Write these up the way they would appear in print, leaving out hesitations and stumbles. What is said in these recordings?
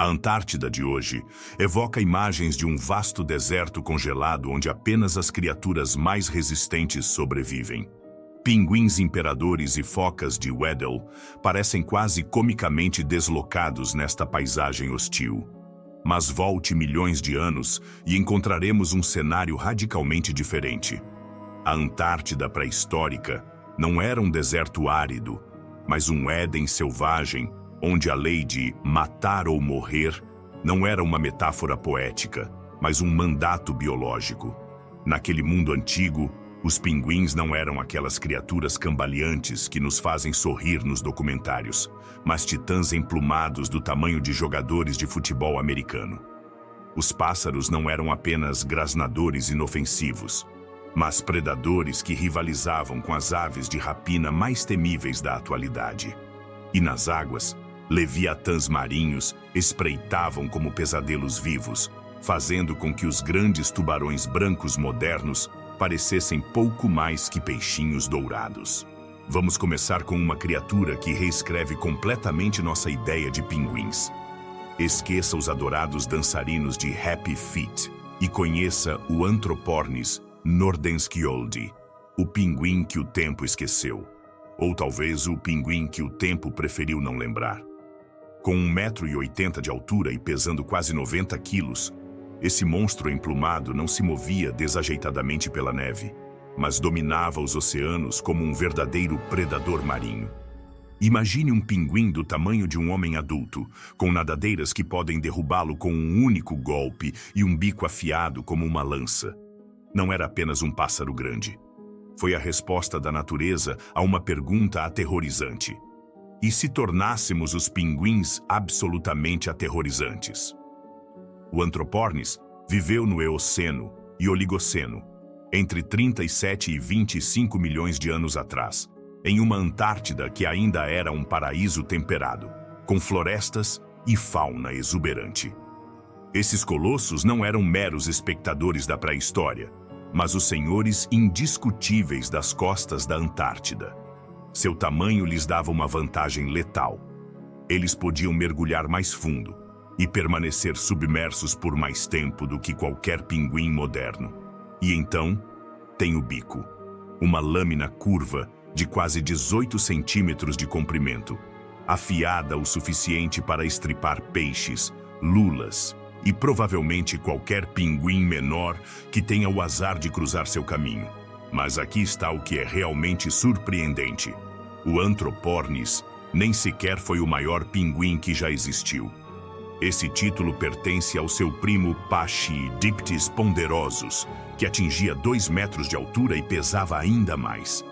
A Antártida de hoje evoca imagens de um vasto deserto congelado onde apenas as criaturas mais resistentes sobrevivem. Pinguins imperadores e focas de Weddell parecem quase comicamente deslocados nesta paisagem hostil. Mas volte milhões de anos e encontraremos um cenário radicalmente diferente. A Antártida pré-histórica não era um deserto árido, mas um Éden selvagem, onde a lei de matar ou morrer não era uma metáfora poética, mas um mandato biológico. Naquele mundo antigo, os pinguins não eram aquelas criaturas cambaleantes que nos fazem sorrir nos documentários, mas titãs emplumados do tamanho de jogadores de futebol americano. Os pássaros não eram apenas grasnadores inofensivos, mas predadores que rivalizavam com as aves de rapina mais temíveis da atualidade. E nas águas, leviatãs marinhos espreitavam como pesadelos vivos, fazendo com que os grandes tubarões brancos modernos parecessem pouco mais que peixinhos dourados. Vamos começar com uma criatura que reescreve completamente nossa ideia de pinguins. Esqueça os adorados dançarinos de Happy Feet e conheça o Anthropornis nordenskioldi, o pinguim que o tempo esqueceu. Ou talvez o pinguim que o tempo preferiu não lembrar. Com 1,80 m de altura e pesando quase 90 quilos, esse monstro emplumado não se movia desajeitadamente pela neve, mas dominava os oceanos como um verdadeiro predador marinho. Imagine um pinguim do tamanho de um homem adulto, com nadadeiras que podem derrubá-lo com um único golpe e um bico afiado como uma lança. Não era apenas um pássaro grande. Foi a resposta da natureza a uma pergunta aterrorizante. E se tornássemos os pinguins absolutamente aterrorizantes? O Anthropornis viveu no Eoceno e Oligoceno, entre 37 e 25 milhões de anos atrás, em uma Antártida que ainda era um paraíso temperado, com florestas e fauna exuberante. Esses colossos não eram meros espectadores da pré-história, mas os senhores indiscutíveis das costas da Antártida. Seu tamanho lhes dava uma vantagem letal. Eles podiam mergulhar mais fundo e permanecer submersos por mais tempo do que qualquer pinguim moderno. E então, tem o bico, uma lâmina curva de quase 18 centímetros de comprimento, afiada o suficiente para estripar peixes, lulas e provavelmente qualquer pinguim menor que tenha o azar de cruzar seu caminho. Mas aqui está o que é realmente surpreendente. O Anthropornis nem sequer foi o maior pinguim que já existiu. Esse título pertence ao seu primo Pachydiptis ponderosus, que atingia 2 metros de altura e pesava ainda mais.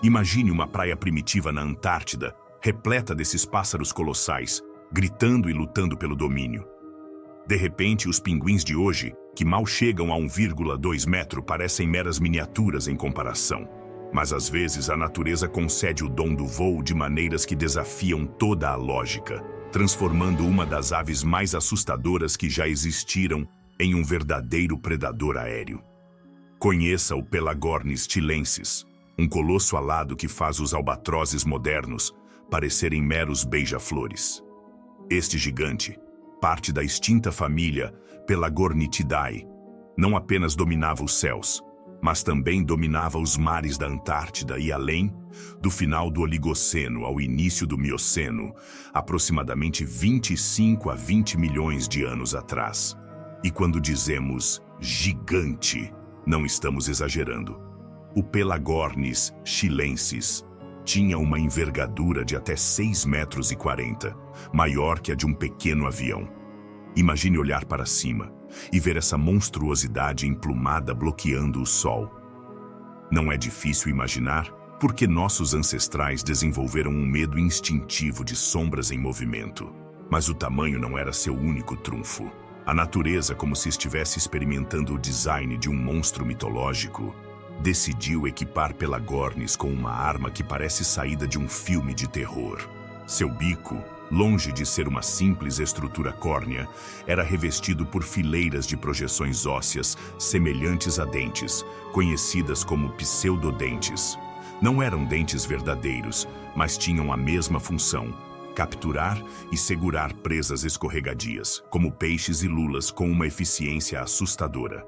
Imagine uma praia primitiva na Antártida, repleta desses pássaros colossais, gritando e lutando pelo domínio. De repente, os pinguins de hoje, que mal chegam a 1,2 metro, parecem meras miniaturas em comparação. Mas às vezes a natureza concede o dom do voo de maneiras que desafiam toda a lógica, transformando uma das aves mais assustadoras que já existiram em um verdadeiro predador aéreo. Conheça o Pelagornis chilensis, um colosso alado que faz os albatrozes modernos parecerem meros beija-flores. Este gigante, parte da extinta família Pelagornithidae, não apenas dominava os céus, mas também dominava os mares da Antártida e além, do final do Oligoceno ao início do Mioceno, aproximadamente 25 a 20 milhões de anos atrás. E quando dizemos gigante, não estamos exagerando. O Pelagornis chilensis tinha uma envergadura de até 6,40 metros, maior que a de um pequeno avião. Imagine olhar para cima e ver essa monstruosidade emplumada bloqueando o sol. Não é difícil imaginar porque nossos ancestrais desenvolveram um medo instintivo de sombras em movimento. Mas o tamanho não era seu único trunfo. A natureza, como se estivesse experimentando o design de um monstro mitológico, decidiu equipar Pelagornis com uma arma que parece saída de um filme de terror. Seu bico, longe de ser uma simples estrutura córnea, era revestido por fileiras de projeções ósseas semelhantes a dentes, conhecidas como pseudodentes. Não eram dentes verdadeiros, mas tinham a mesma função: capturar e segurar presas escorregadias, como peixes e lulas, com uma eficiência assustadora.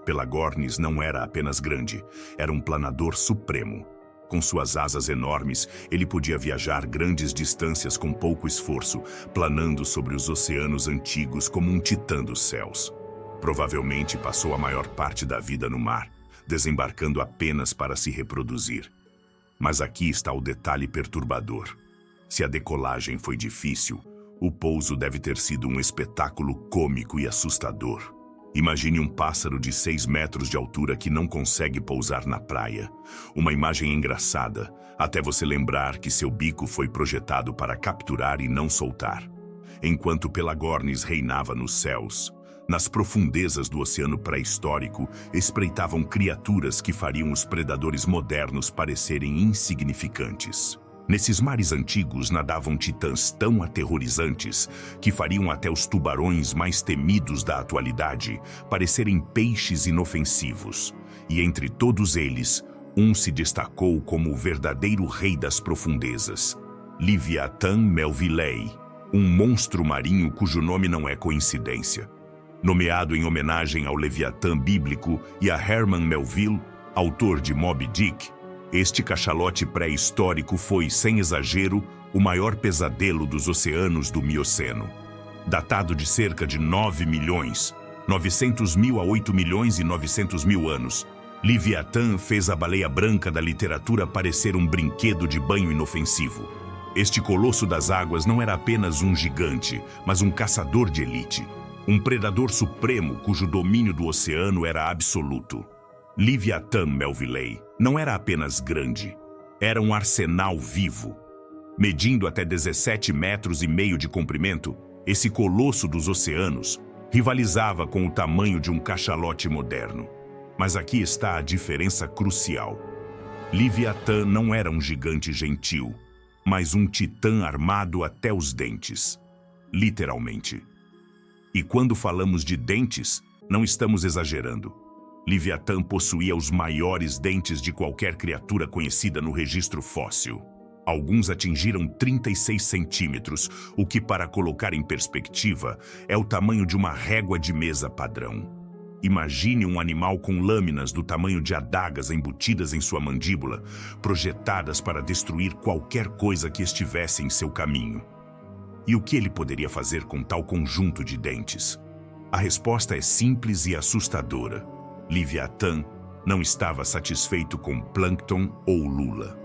Pelagornis não era apenas grande, era um planador supremo. Com suas asas enormes, ele podia viajar grandes distâncias com pouco esforço, planando sobre os oceanos antigos como um titã dos céus. Provavelmente passou a maior parte da vida no mar, desembarcando apenas para se reproduzir. Mas aqui está o detalhe perturbador. Se a decolagem foi difícil, o pouso deve ter sido um espetáculo cômico e assustador. Imagine um pássaro de 6 metros de altura que não consegue pousar na praia. Uma imagem engraçada, até você lembrar que seu bico foi projetado para capturar e não soltar. Enquanto Pelagornis reinava nos céus, nas profundezas do oceano pré-histórico, espreitavam criaturas que fariam os predadores modernos parecerem insignificantes. Nesses mares antigos nadavam titãs tão aterrorizantes que fariam até os tubarões mais temidos da atualidade parecerem peixes inofensivos. E entre todos eles, um se destacou como o verdadeiro rei das profundezas, Leviathan Melvillei, um monstro marinho cujo nome não é coincidência. Nomeado em homenagem ao Leviatã bíblico e a Herman Melville, autor de Moby Dick, este cachalote pré-histórico foi, sem exagero, o maior pesadelo dos oceanos do Mioceno. Datado de cerca de 9 milhões, 900 mil a 8 milhões e 900 mil anos, Leviatã fez a baleia branca da literatura parecer um brinquedo de banho inofensivo. Este colosso das águas não era apenas um gigante, mas um caçador de elite. Um predador supremo cujo domínio do oceano era absoluto. Leviathan Melvillei não era apenas grande, era um arsenal vivo. Medindo até 17 metros e meio de comprimento, esse colosso dos oceanos rivalizava com o tamanho de um cachalote moderno. Mas aqui está a diferença crucial. Leviatã não era um gigante gentil, mas um titã armado até os dentes. Literalmente. E quando falamos de dentes, não estamos exagerando. Leviatã possuía os maiores dentes de qualquer criatura conhecida no registro fóssil. Alguns atingiram 36 centímetros, o que, para colocar em perspectiva, é o tamanho de uma régua de mesa padrão. Imagine um animal com lâminas do tamanho de adagas embutidas em sua mandíbula, projetadas para destruir qualquer coisa que estivesse em seu caminho. E o que ele poderia fazer com tal conjunto de dentes? A resposta é simples e assustadora. Leviatã não estava satisfeito com plâncton ou lula.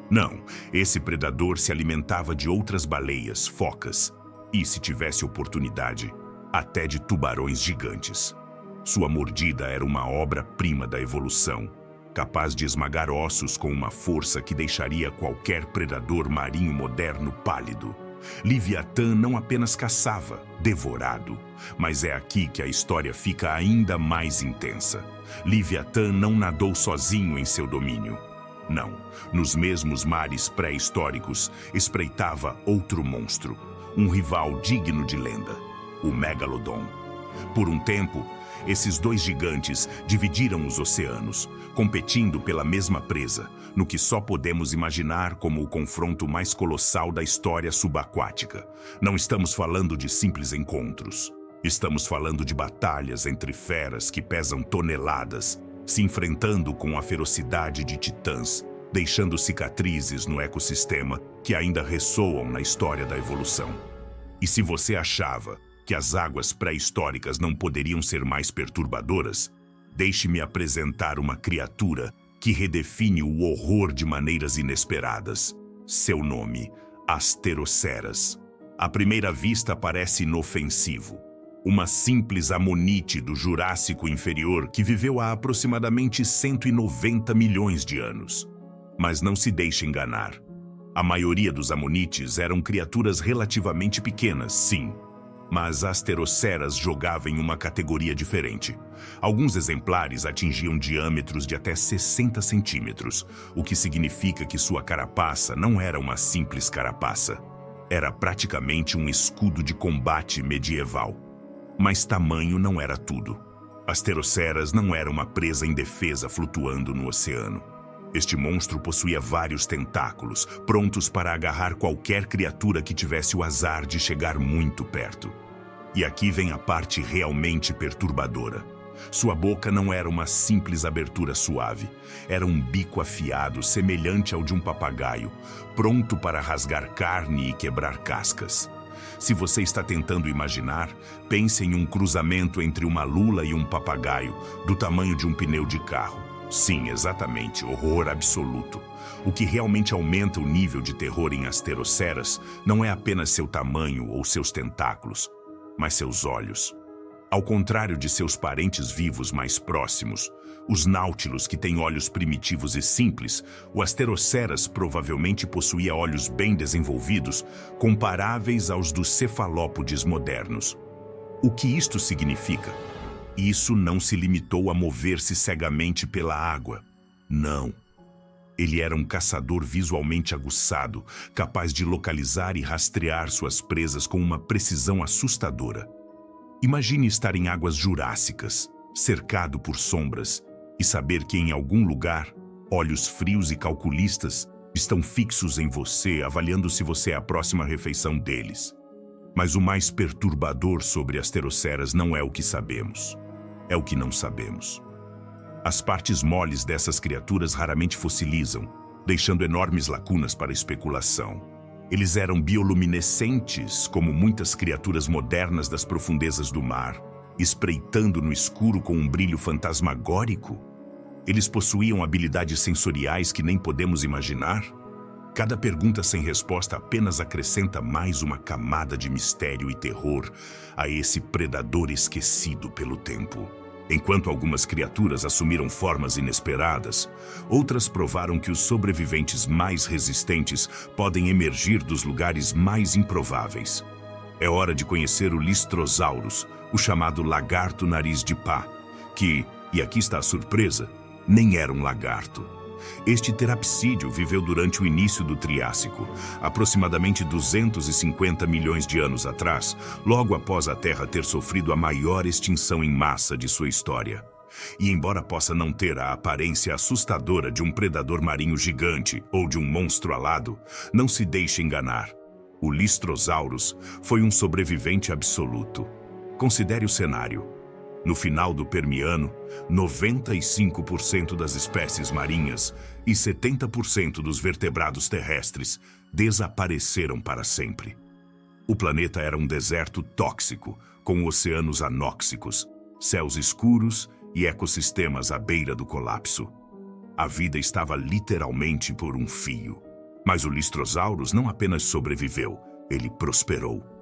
Não, esse predador se alimentava de outras baleias, focas e, se tivesse oportunidade, até de tubarões gigantes. Sua mordida era uma obra-prima da evolução, capaz de esmagar ossos com uma força que deixaria qualquer predador marinho moderno pálido. Leviatã não apenas caçava, devorado, mas é aqui que a história fica ainda mais intensa. Leviatã não nadou sozinho em seu domínio. Não, nos mesmos mares pré-históricos espreitava outro monstro, um rival digno de lenda, o Megalodon. Por um tempo, esses dois gigantes dividiram os oceanos, competindo pela mesma presa, no que só podemos imaginar como o confronto mais colossal da história subaquática. Não estamos falando de simples encontros. Estamos falando de batalhas entre feras que pesam toneladas, se enfrentando com a ferocidade de titãs, deixando cicatrizes no ecossistema que ainda ressoam na história da evolução. E se você achava que as águas pré-históricas não poderiam ser mais perturbadoras, deixe-me apresentar uma criatura que redefine o horror de maneiras inesperadas. Seu nome, Asteroceras. À primeira vista parece inofensivo. Uma simples amonite do Jurássico Inferior que viveu há aproximadamente 190 milhões de anos. Mas não se deixe enganar. A maioria dos amonites eram criaturas relativamente pequenas, sim. Mas Asteroceras jogava em uma categoria diferente. Alguns exemplares atingiam diâmetros de até 60 centímetros, o que significa que sua carapaça não era uma simples carapaça. Era praticamente um escudo de combate medieval. Mas tamanho não era tudo. Asteroceras não era uma presa indefesa flutuando no oceano. Este monstro possuía vários tentáculos, prontos para agarrar qualquer criatura que tivesse o azar de chegar muito perto. E aqui vem a parte realmente perturbadora. Sua boca não era uma simples abertura suave. Era um bico afiado, semelhante ao de um papagaio, pronto para rasgar carne e quebrar cascas. Se você está tentando imaginar, pense em um cruzamento entre uma lula e um papagaio, do tamanho de um pneu de carro. Sim, exatamente, horror absoluto. O que realmente aumenta o nível de terror em Asteroceras não é apenas seu tamanho ou seus tentáculos, mas seus olhos. Ao contrário de seus parentes vivos mais próximos, os náutilos que têm olhos primitivos e simples, o Asteroceras provavelmente possuía olhos bem desenvolvidos, comparáveis aos dos cefalópodes modernos. O que isto significa? Isso não se limitou a mover-se cegamente pela água. Não. Ele era um caçador visualmente aguçado, capaz de localizar e rastrear suas presas com uma precisão assustadora. Imagine estar em águas jurássicas, cercado por sombras, e saber que em algum lugar, olhos frios e calculistas estão fixos em você, avaliando se você é a próxima refeição deles. Mas o mais perturbador sobre Asteroceras não é o que sabemos. É o que não sabemos. As partes moles dessas criaturas raramente fossilizam, deixando enormes lacunas para especulação. Eles eram bioluminescentes, como muitas criaturas modernas das profundezas do mar, espreitando no escuro com um brilho fantasmagórico. Eles possuíam habilidades sensoriais que nem podemos imaginar. Cada pergunta sem resposta apenas acrescenta mais uma camada de mistério e terror a esse predador esquecido pelo tempo. Enquanto algumas criaturas assumiram formas inesperadas, outras provaram que os sobreviventes mais resistentes podem emergir dos lugares mais improváveis. É hora de conhecer o Lystrosaurus, o chamado lagarto nariz de pá, que, e aqui está a surpresa, nem era um lagarto. Este terapsídeo viveu durante o início do Triássico, aproximadamente 250 milhões de anos atrás, logo após a Terra ter sofrido a maior extinção em massa de sua história. E embora possa não ter a aparência assustadora de um predador marinho gigante ou de um monstro alado, não se deixe enganar. O Lystrosaurus foi um sobrevivente absoluto. Considere o cenário. No final do Permiano, 95% das espécies marinhas e 70% dos vertebrados terrestres desapareceram para sempre. O planeta era um deserto tóxico, com oceanos anóxicos, céus escuros e ecossistemas à beira do colapso. A vida estava literalmente por um fio. Mas o Lystrosaurus não apenas sobreviveu, ele prosperou.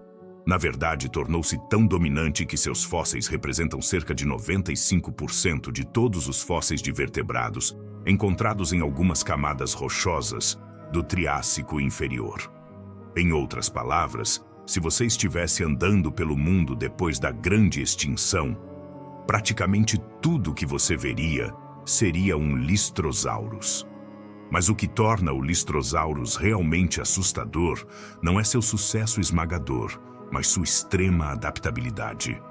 Na verdade, tornou-se tão dominante que seus fósseis representam cerca de 95% de todos os fósseis de vertebrados encontrados em algumas camadas rochosas do Triássico inferior. Em outras palavras, se você estivesse andando pelo mundo depois da grande extinção, praticamente tudo que você veria seria um Lystrosaurus. Mas o que torna o Lystrosaurus realmente assustador não é seu sucesso esmagador, mas sua extrema adaptabilidade.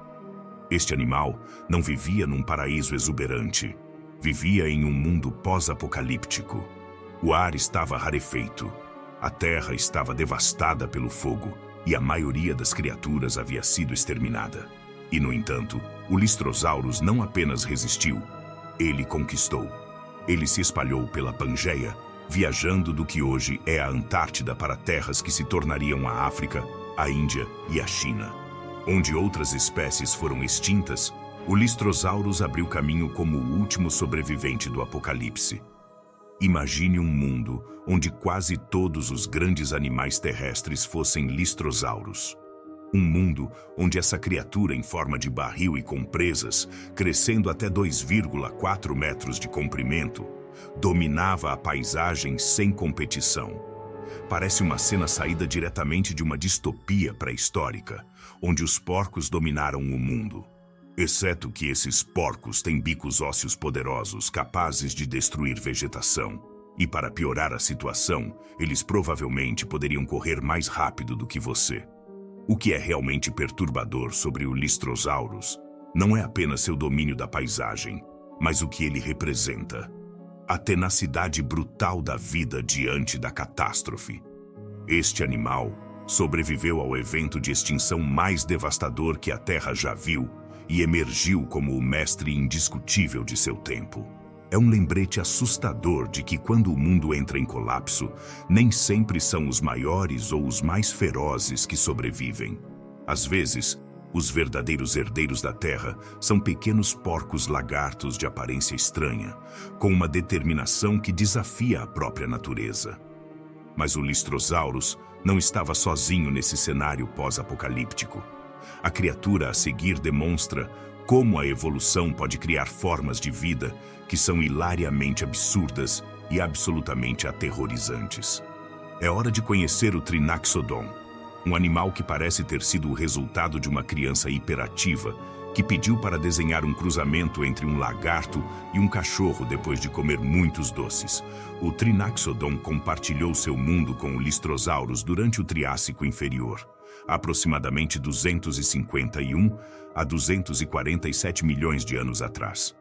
Este animal não vivia num paraíso exuberante. Vivia em um mundo pós-apocalíptico. O ar estava rarefeito. A terra estava devastada pelo fogo e a maioria das criaturas havia sido exterminada. E, no entanto, o Lystrosaurus não apenas resistiu, ele conquistou. Ele se espalhou pela Pangeia, viajando do que hoje é a Antártida para terras que se tornariam a África, a Índia e a China. Onde outras espécies foram extintas, o Lystrosaurus abriu caminho como o último sobrevivente do apocalipse. Imagine um mundo onde quase todos os grandes animais terrestres fossem Lystrosaurus. Um mundo onde essa criatura em forma de barril e com presas, crescendo até 2,4 metros de comprimento, dominava a paisagem sem competição. Parece uma cena saída diretamente de uma distopia pré-histórica, onde os porcos dominaram o mundo. Exceto que esses porcos têm bicos ósseos poderosos capazes de destruir vegetação. E para piorar a situação, eles provavelmente poderiam correr mais rápido do que você. O que é realmente perturbador sobre o Lystrosaurus não é apenas seu domínio da paisagem, mas o que ele representa. a tenacidade brutal da vida diante da catástrofe. Este animal sobreviveu ao evento de extinção mais devastador que a Terra já viu e emergiu como o mestre indiscutível de seu tempo. É um lembrete assustador de que quando o mundo entra em colapso, nem sempre são os maiores ou os mais ferozes que sobrevivem. Às vezes, os verdadeiros herdeiros da Terra são pequenos porcos lagartos de aparência estranha, com uma determinação que desafia a própria natureza. Mas o Lystrosaurus não estava sozinho nesse cenário pós-apocalíptico. A criatura a seguir demonstra como a evolução pode criar formas de vida que são hilariamente absurdas e absolutamente aterrorizantes. É hora de conhecer o Trinaxodon, um animal que parece ter sido o resultado de uma criança hiperativa que pediu para desenhar um cruzamento entre um lagarto e um cachorro depois de comer muitos doces. O Trinaxodon compartilhou seu mundo com o Lystrosaurus durante o Triássico Inferior, aproximadamente 251 a 247 milhões de anos atrás.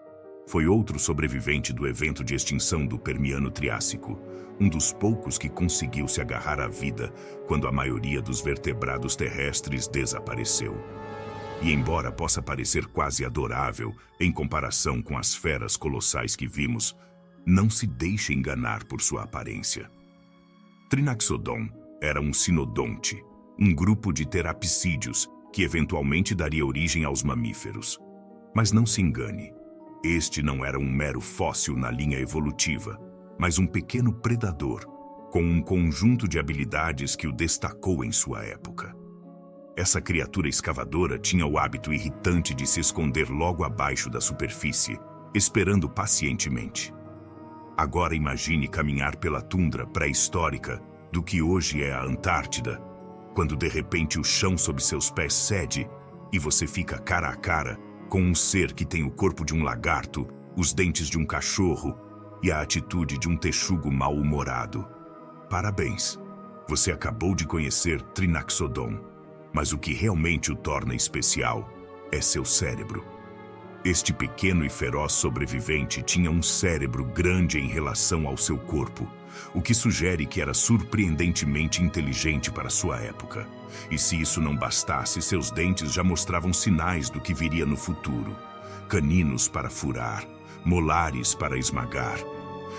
Foi outro sobrevivente do evento de extinção do Permiano-Triássico, um dos poucos que conseguiu se agarrar à vida quando a maioria dos vertebrados terrestres desapareceu. E embora possa parecer quase adorável em comparação com as feras colossais que vimos, não se deixe enganar por sua aparência. Trinaxodon era um sinodonte, um grupo de terapsídeos que eventualmente daria origem aos mamíferos. Mas não se engane, este não era um mero fóssil na linha evolutiva, mas um pequeno predador, com um conjunto de habilidades que o destacou em sua época. Essa criatura escavadora tinha o hábito irritante de se esconder logo abaixo da superfície, esperando pacientemente. Agora imagine caminhar pela tundra pré-histórica do que hoje é a Antártida, quando de repente o chão sob seus pés cede e você fica cara a cara com um ser que tem o corpo de um lagarto, os dentes de um cachorro e a atitude de um texugo mal-humorado. Parabéns! Você acabou de conhecer Trinaxodon. Mas o que realmente o torna especial é seu cérebro. Este pequeno e feroz sobrevivente tinha um cérebro grande em relação ao seu corpo, o que sugere que era surpreendentemente inteligente para sua época. E se isso não bastasse, seus dentes já mostravam sinais do que viria no futuro. Caninos para furar, molares para esmagar.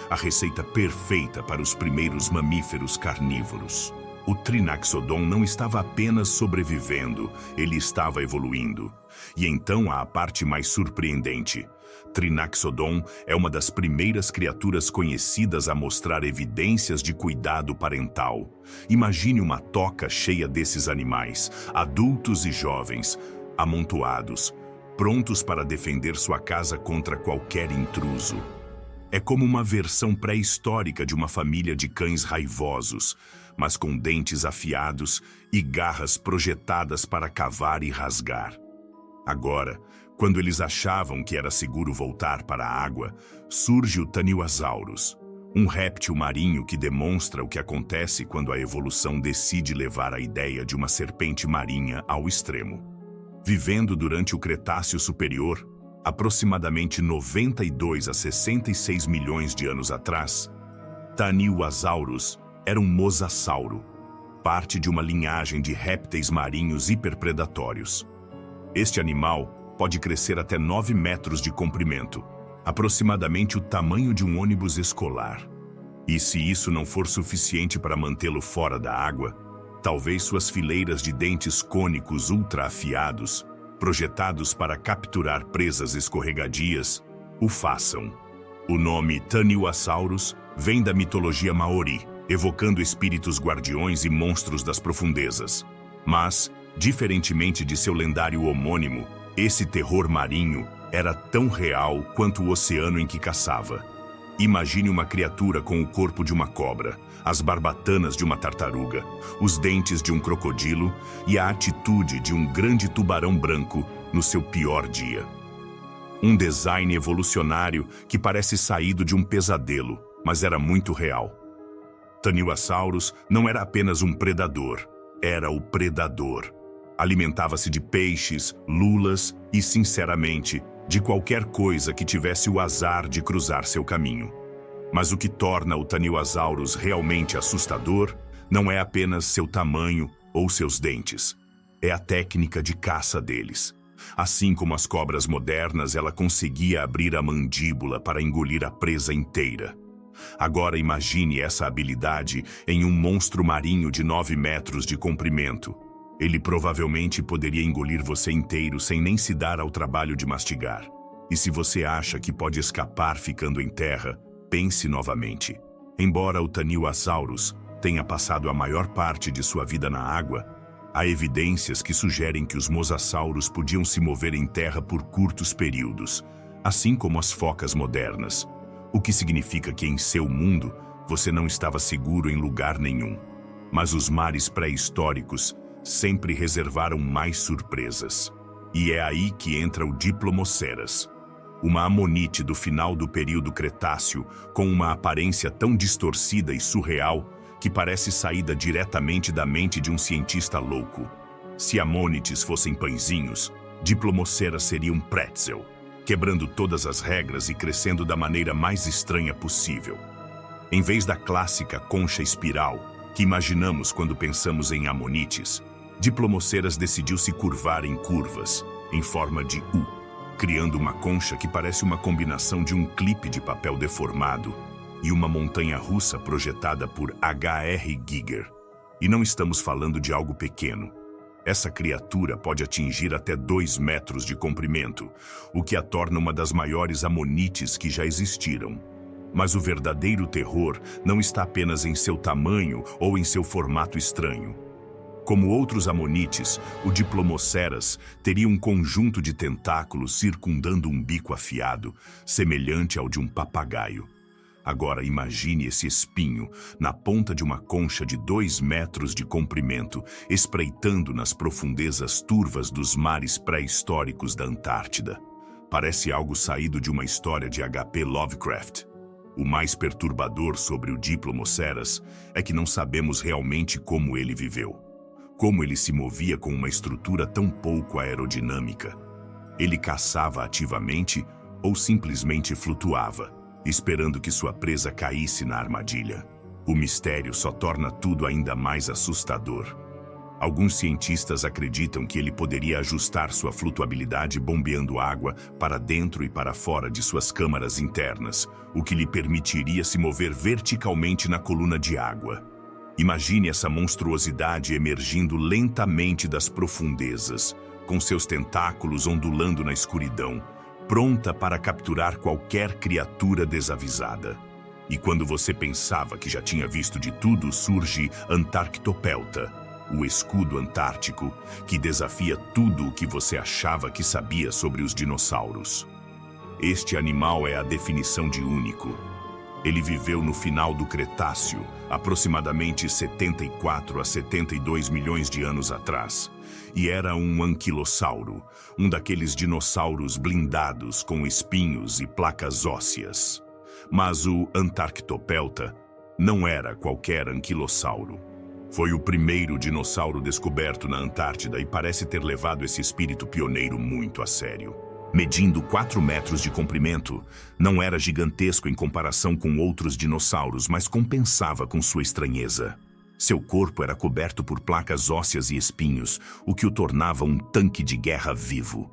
A receita perfeita para os primeiros mamíferos carnívoros. O Trinaxodon não estava apenas sobrevivendo, ele estava evoluindo. E então há a parte mais surpreendente. Trinaxodon é uma das primeiras criaturas conhecidas a mostrar evidências de cuidado parental. Imagine uma toca cheia desses animais, adultos e jovens, amontoados, prontos para defender sua casa contra qualquer intruso. É como uma versão pré-histórica de uma família de cães raivosos, mas com dentes afiados e garras projetadas para cavar e rasgar. Agora, quando eles achavam que era seguro voltar para a água, surge o Tanyosaurus, um réptil marinho que demonstra o que acontece quando a evolução decide levar a ideia de uma serpente marinha ao extremo. Vivendo durante o Cretáceo Superior, aproximadamente 92 a 66 milhões de anos atrás, Tanyosaurus era um mosasauro, parte de uma linhagem de répteis marinhos hiperpredatórios. Este animal pode crescer até 9 metros de comprimento, aproximadamente o tamanho de um ônibus escolar. E se isso não for suficiente para mantê-lo fora da água, talvez suas fileiras de dentes cônicos ultra afiados, projetados para capturar presas escorregadias, o façam. O nome Tanyosaurus vem da mitologia maori, evocando espíritos guardiões e monstros das profundezas. Mas, diferentemente de seu lendário homônimo, esse terror marinho era tão real quanto o oceano em que caçava. Imagine uma criatura com o corpo de uma cobra, as barbatanas de uma tartaruga, os dentes de um crocodilo e a atitude de um grande tubarão branco no seu pior dia. Um design evolucionário que parece saído de um pesadelo, mas era muito real. Tanyosaurus não era apenas um predador, era o predador. Alimentava-se de peixes, lulas e, sinceramente, de qualquer coisa que tivesse o azar de cruzar seu caminho. Mas o que torna o Taniosaurus realmente assustador não é apenas seu tamanho ou seus dentes. É a técnica de caça deles. Assim como as cobras modernas, ela conseguia abrir a mandíbula para engolir a presa inteira. Agora imagine essa habilidade em um monstro marinho de 9 metros de comprimento. Ele provavelmente poderia engolir você inteiro sem nem se dar ao trabalho de mastigar. E se você acha que pode escapar ficando em terra, pense novamente. Embora o Taniosaurus tenha passado a maior parte de sua vida na água, há evidências que sugerem que os mosassauros podiam se mover em terra por curtos períodos, assim como as focas modernas, o que significa que em seu mundo você não estava seguro em lugar nenhum. Mas os mares pré-históricos sempre reservaram mais surpresas. E é aí que entra o Diplomoceras, uma amonite do final do período Cretáceo com uma aparência tão distorcida e surreal que parece saída diretamente da mente de um cientista louco. Se amônites fossem pãezinhos, Diplomoceras seria um pretzel, quebrando todas as regras e crescendo da maneira mais estranha possível. Em vez da clássica concha espiral que imaginamos quando pensamos em amonites, Diplomoceras decidiu se curvar em curvas, em forma de U, criando uma concha que parece uma combinação de um clipe de papel deformado e uma montanha-russa projetada por H.R. Giger. E não estamos falando de algo pequeno. Essa criatura pode atingir até 2 metros de comprimento, o que a torna uma das maiores amonites que já existiram. Mas o verdadeiro terror não está apenas em seu tamanho ou em seu formato estranho. Como outros amonites, o Diplomoceras teria um conjunto de tentáculos circundando um bico afiado, semelhante ao de um papagaio. Agora imagine esse espinho na ponta de uma concha de 2 metros de comprimento, espreitando nas profundezas turvas dos mares pré-históricos da Antártida. Parece algo saído de uma história de H.P. Lovecraft. O mais perturbador sobre o Diplomoceras é que não sabemos realmente como ele viveu. Como ele se movia com uma estrutura tão pouco aerodinâmica. Ele caçava ativamente ou simplesmente flutuava, esperando que sua presa caísse na armadilha. O mistério só torna tudo ainda mais assustador. Alguns cientistas acreditam que ele poderia ajustar sua flutuabilidade bombeando água para dentro e para fora de suas câmaras internas, o que lhe permitiria se mover verticalmente na coluna de água. Imagine essa monstruosidade emergindo lentamente das profundezas, com seus tentáculos ondulando na escuridão, pronta para capturar qualquer criatura desavisada. E quando você pensava que já tinha visto de tudo, surge Antarctopelta, o escudo antártico, que desafia tudo o que você achava que sabia sobre os dinossauros. Este animal é a definição de único. Ele viveu no final do Cretáceo, aproximadamente 74 a 72 milhões de anos atrás, e era um anquilossauro, um daqueles dinossauros blindados com espinhos e placas ósseas. Mas o Antarctopelta não era qualquer anquilossauro. Foi o primeiro dinossauro descoberto na Antártida e parece ter levado esse espírito pioneiro muito a sério. Medindo 4 metros de comprimento, não era gigantesco em comparação com outros dinossauros, mas compensava com sua estranheza. Seu corpo era coberto por placas ósseas e espinhos, o que o tornava um tanque de guerra vivo.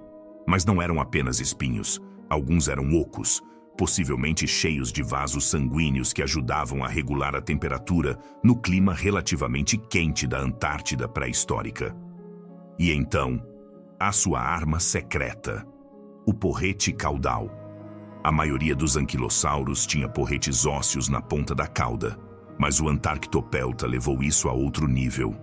Mas não eram apenas espinhos, alguns eram ocos, possivelmente cheios de vasos sanguíneos que ajudavam a regular a temperatura no clima relativamente quente da Antártida pré-histórica. E então, a sua arma secreta, o porrete caudal. A maioria dos anquilossauros tinha porretes ósseos na ponta da cauda, mas o Antarctopelta levou isso a outro nível.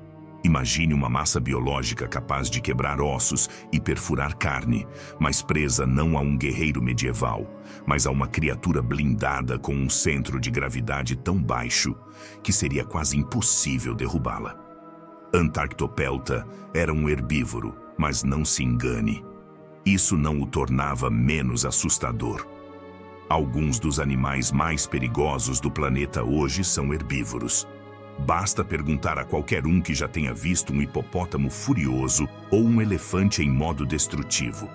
Imagine uma massa biológica capaz de quebrar ossos e perfurar carne, mas presa não a um guerreiro medieval, mas a uma criatura blindada com um centro de gravidade tão baixo que seria quase impossível derrubá-la. Antarctopelta era um herbívoro, mas não se engane. Isso não o tornava menos assustador. Alguns dos animais mais perigosos do planeta hoje são herbívoros. Basta perguntar a qualquer um que já tenha visto um hipopótamo furioso ou um elefante em modo destrutivo.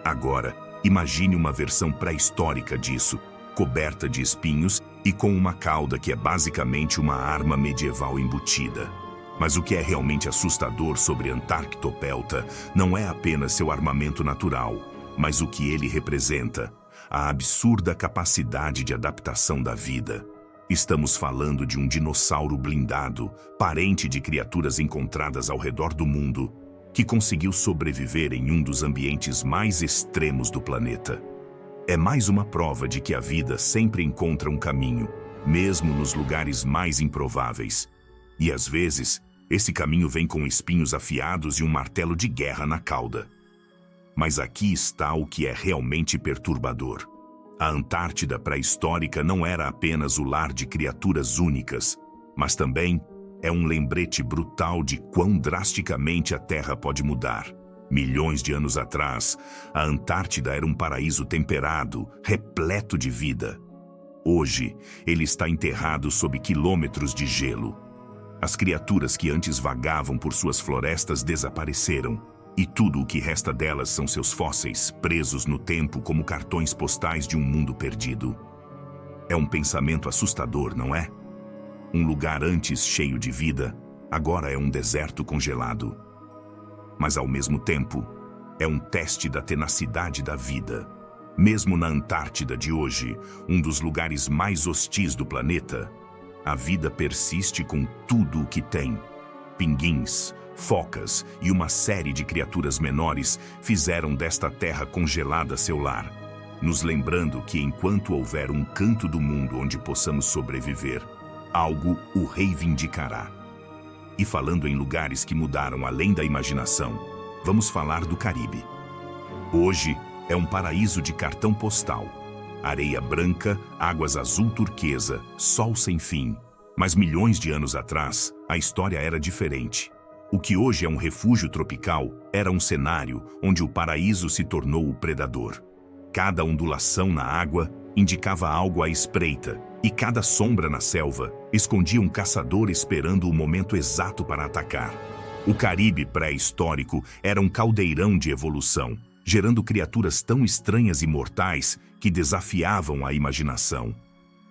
Agora, imagine uma versão pré-histórica disso, coberta de espinhos e com uma cauda que é basicamente uma arma medieval embutida. Mas o que é realmente assustador sobre Antarctopelta não é apenas seu armamento natural, mas o que ele representa, a absurda capacidade de adaptação da vida. Estamos falando de um dinossauro blindado, parente de criaturas encontradas ao redor do mundo, que conseguiu sobreviver em um dos ambientes mais extremos do planeta. É mais uma prova de que a vida sempre encontra um caminho, mesmo nos lugares mais improváveis. E às vezes, esse caminho vem com espinhos afiados e um martelo de guerra na cauda. Mas aqui está o que é realmente perturbador. A Antártida pré-histórica não era apenas o lar de criaturas únicas, mas também é um lembrete brutal de quão drasticamente a Terra pode mudar. Milhões de anos atrás, a Antártida era um paraíso temperado, repleto de vida. Hoje, ele está enterrado sob quilômetros de gelo. As criaturas que antes vagavam por suas florestas desapareceram, e tudo o que resta delas são seus fósseis, presos no tempo como cartões postais de um mundo perdido. É um pensamento assustador, não é? Um lugar antes cheio de vida, agora é um deserto congelado. Mas ao mesmo tempo, é um teste da tenacidade da vida. Mesmo na Antártida de hoje, um dos lugares mais hostis do planeta, a vida persiste com tudo o que tem. Pinguins, focas e uma série de criaturas menores fizeram desta terra congelada seu lar, nos lembrando que enquanto houver um canto do mundo onde possamos sobreviver, algo o reivindicará. E falando em lugares que mudaram além da imaginação, vamos falar do Caribe. Hoje é um paraíso de cartão postal. Areia branca, águas azul turquesa, sol sem fim. Mas milhões de anos atrás, a história era diferente. O que hoje é um refúgio tropical era um cenário onde o paraíso se tornou o predador. Cada ondulação na água indicava algo à espreita, e cada sombra na selva escondia um caçador esperando o momento exato para atacar. O Caribe pré-histórico era um caldeirão de evolução, gerando criaturas tão estranhas e mortais que desafiavam a imaginação.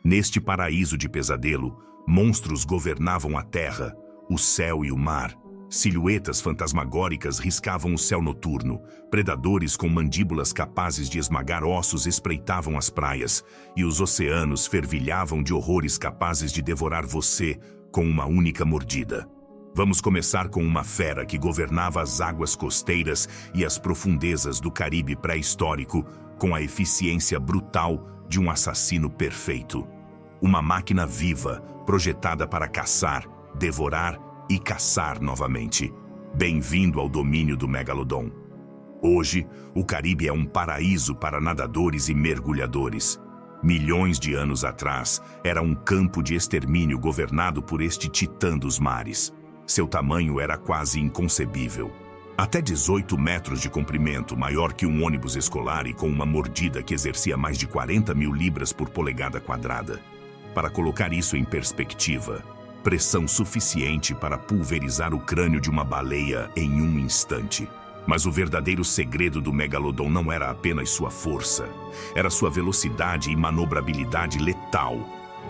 Neste paraíso de pesadelo, monstros governavam a terra, o céu e o mar. Silhuetas fantasmagóricas riscavam o céu noturno, predadores com mandíbulas capazes de esmagar ossos espreitavam as praias, e os oceanos fervilhavam de horrores capazes de devorar você com uma única mordida. Vamos começar com uma fera que governava as águas costeiras e as profundezas do Caribe pré-histórico com a eficiência brutal de um assassino perfeito. Uma máquina viva, projetada para caçar, devorar e caçar novamente. Bem-vindo ao domínio do Megalodon. Hoje, o Caribe é um paraíso para nadadores e mergulhadores. Milhões de anos atrás, era um campo de extermínio governado por este titã dos mares. Seu tamanho era quase inconcebível. Até 18 metros de comprimento, maior que um ônibus escolar e com uma mordida que exercia mais de 40 mil libras por polegada quadrada. Para colocar isso em perspectiva, pressão suficiente para pulverizar o crânio de uma baleia em um instante. Mas o verdadeiro segredo do Megalodon não era apenas sua força, era sua velocidade e manobrabilidade letal.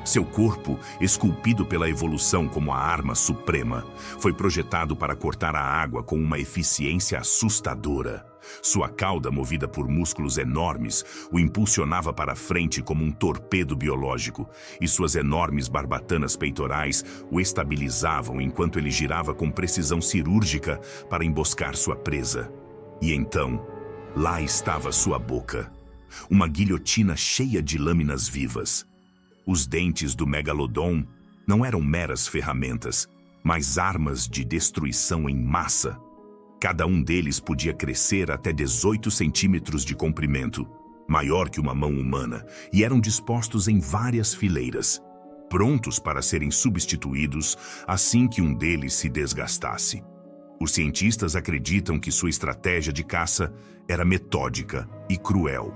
Seu corpo, esculpido pela evolução como a arma suprema, foi projetado para cortar a água com uma eficiência assustadora. Sua cauda, movida por músculos enormes, o impulsionava para frente como um torpedo biológico, e suas enormes barbatanas peitorais o estabilizavam enquanto ele girava com precisão cirúrgica para emboscar sua presa. E então, lá estava sua boca, uma guilhotina cheia de lâminas vivas. Os dentes do Megalodon não eram meras ferramentas, mas armas de destruição em massa. Cada um deles podia crescer até 18 centímetros de comprimento, maior que uma mão humana, e eram dispostos em várias fileiras, prontos para serem substituídos assim que um deles se desgastasse. Os cientistas acreditam que sua estratégia de caça era metódica e cruel.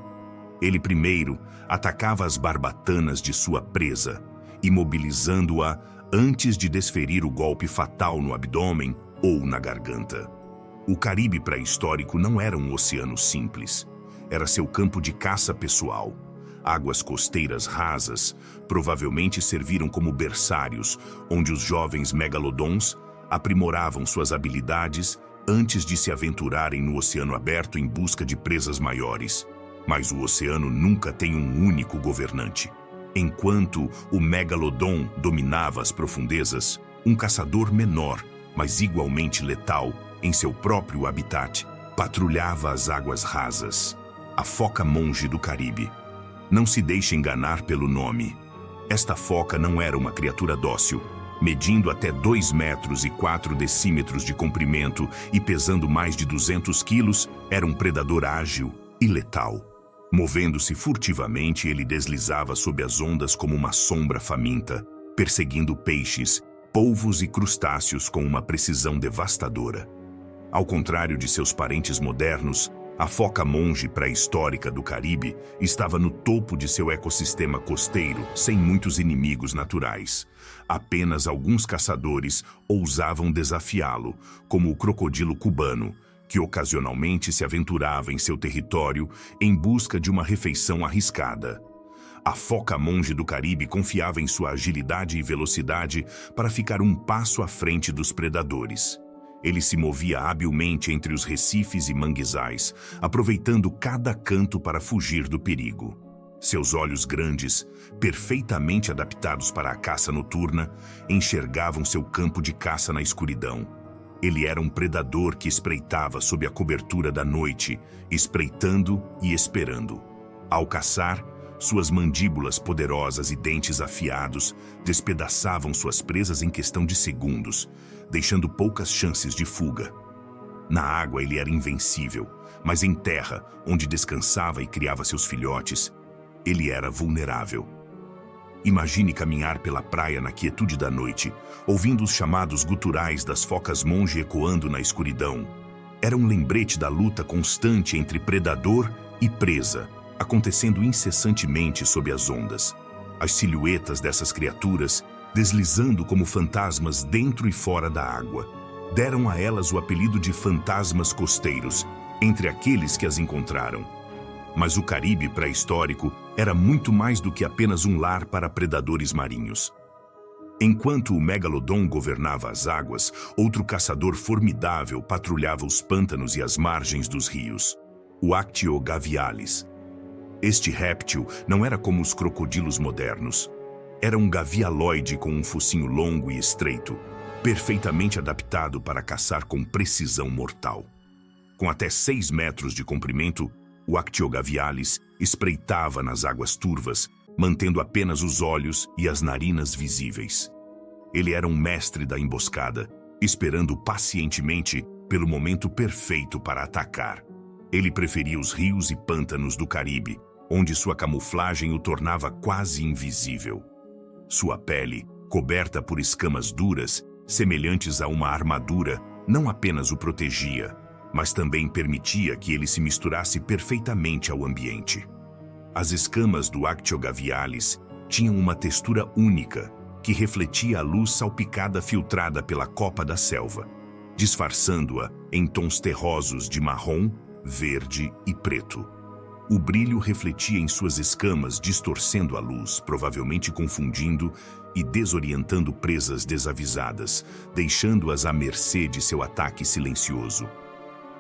Ele primeiro atacava as barbatanas de sua presa, imobilizando-a antes de desferir o golpe fatal no abdômen ou na garganta. O Caribe pré-histórico não era um oceano simples. Era seu campo de caça pessoal. Águas costeiras rasas provavelmente serviram como berçários, onde os jovens megalodons aprimoravam suas habilidades antes de se aventurarem no oceano aberto em busca de presas maiores. Mas o oceano nunca tem um único governante. Enquanto o megalodon dominava as profundezas, um caçador menor, mas igualmente letal em seu próprio habitat, patrulhava as águas rasas. A foca monge do Caribe. Não se deixe enganar pelo nome. Esta foca não era uma criatura dócil. Medindo até 2,4 metros de comprimento e pesando mais de 200 quilos, era um predador ágil e letal. Movendo-se furtivamente, ele deslizava sob as ondas como uma sombra faminta, perseguindo peixes, polvos e crustáceos com uma precisão devastadora. Ao contrário de seus parentes modernos, a foca monge pré-histórica do Caribe estava no topo de seu ecossistema costeiro, sem muitos inimigos naturais. Apenas alguns caçadores ousavam desafiá-lo, como o crocodilo cubano, que ocasionalmente se aventurava em seu território em busca de uma refeição arriscada. A foca monge do Caribe confiava em sua agilidade e velocidade para ficar um passo à frente dos predadores. Ele se movia habilmente entre os recifes e manguezais, aproveitando cada canto para fugir do perigo. Seus olhos grandes, perfeitamente adaptados para a caça noturna, enxergavam seu campo de caça na escuridão. Ele era um predador que espreitava sob a cobertura da noite, espreitando e esperando. Ao caçar, suas mandíbulas poderosas e dentes afiados despedaçavam suas presas em questão de segundos, deixando poucas chances de fuga. Na água ele era invencível, mas em terra, onde descansava e criava seus filhotes, ele era vulnerável. Imagine caminhar pela praia na quietude da noite, ouvindo os chamados guturais das focas monge ecoando na escuridão. Era um lembrete da luta constante entre predador e presa, acontecendo incessantemente sob as ondas. As silhuetas dessas criaturas, deslizando como fantasmas dentro e fora da água, deram a elas o apelido de fantasmas costeiros, entre aqueles que as encontraram. Mas o Caribe pré-histórico era muito mais do que apenas um lar para predadores marinhos. Enquanto o megalodon governava as águas, outro caçador formidável patrulhava os pântanos e as margens dos rios, o Actiogavialis. Este réptil não era como os crocodilos modernos. Era um gavialoide com um focinho longo e estreito, perfeitamente adaptado para caçar com precisão mortal. Com até 6 metros de comprimento, o Actiogavialis espreitava nas águas turvas, mantendo apenas os olhos e as narinas visíveis. Ele era um mestre da emboscada, esperando pacientemente pelo momento perfeito para atacar. Ele preferia os rios e pântanos do Caribe, onde sua camuflagem o tornava quase invisível. Sua pele, coberta por escamas duras, semelhantes a uma armadura, não apenas o protegia, mas também permitia que ele se misturasse perfeitamente ao ambiente. As escamas do Actiogavialis tinham uma textura única, que refletia a luz salpicada filtrada pela copa da selva, disfarçando-a em tons terrosos de marrom, verde e preto. O brilho refletia em suas escamas, distorcendo a luz, provavelmente confundindo e desorientando presas desavisadas, deixando-as à mercê de seu ataque silencioso.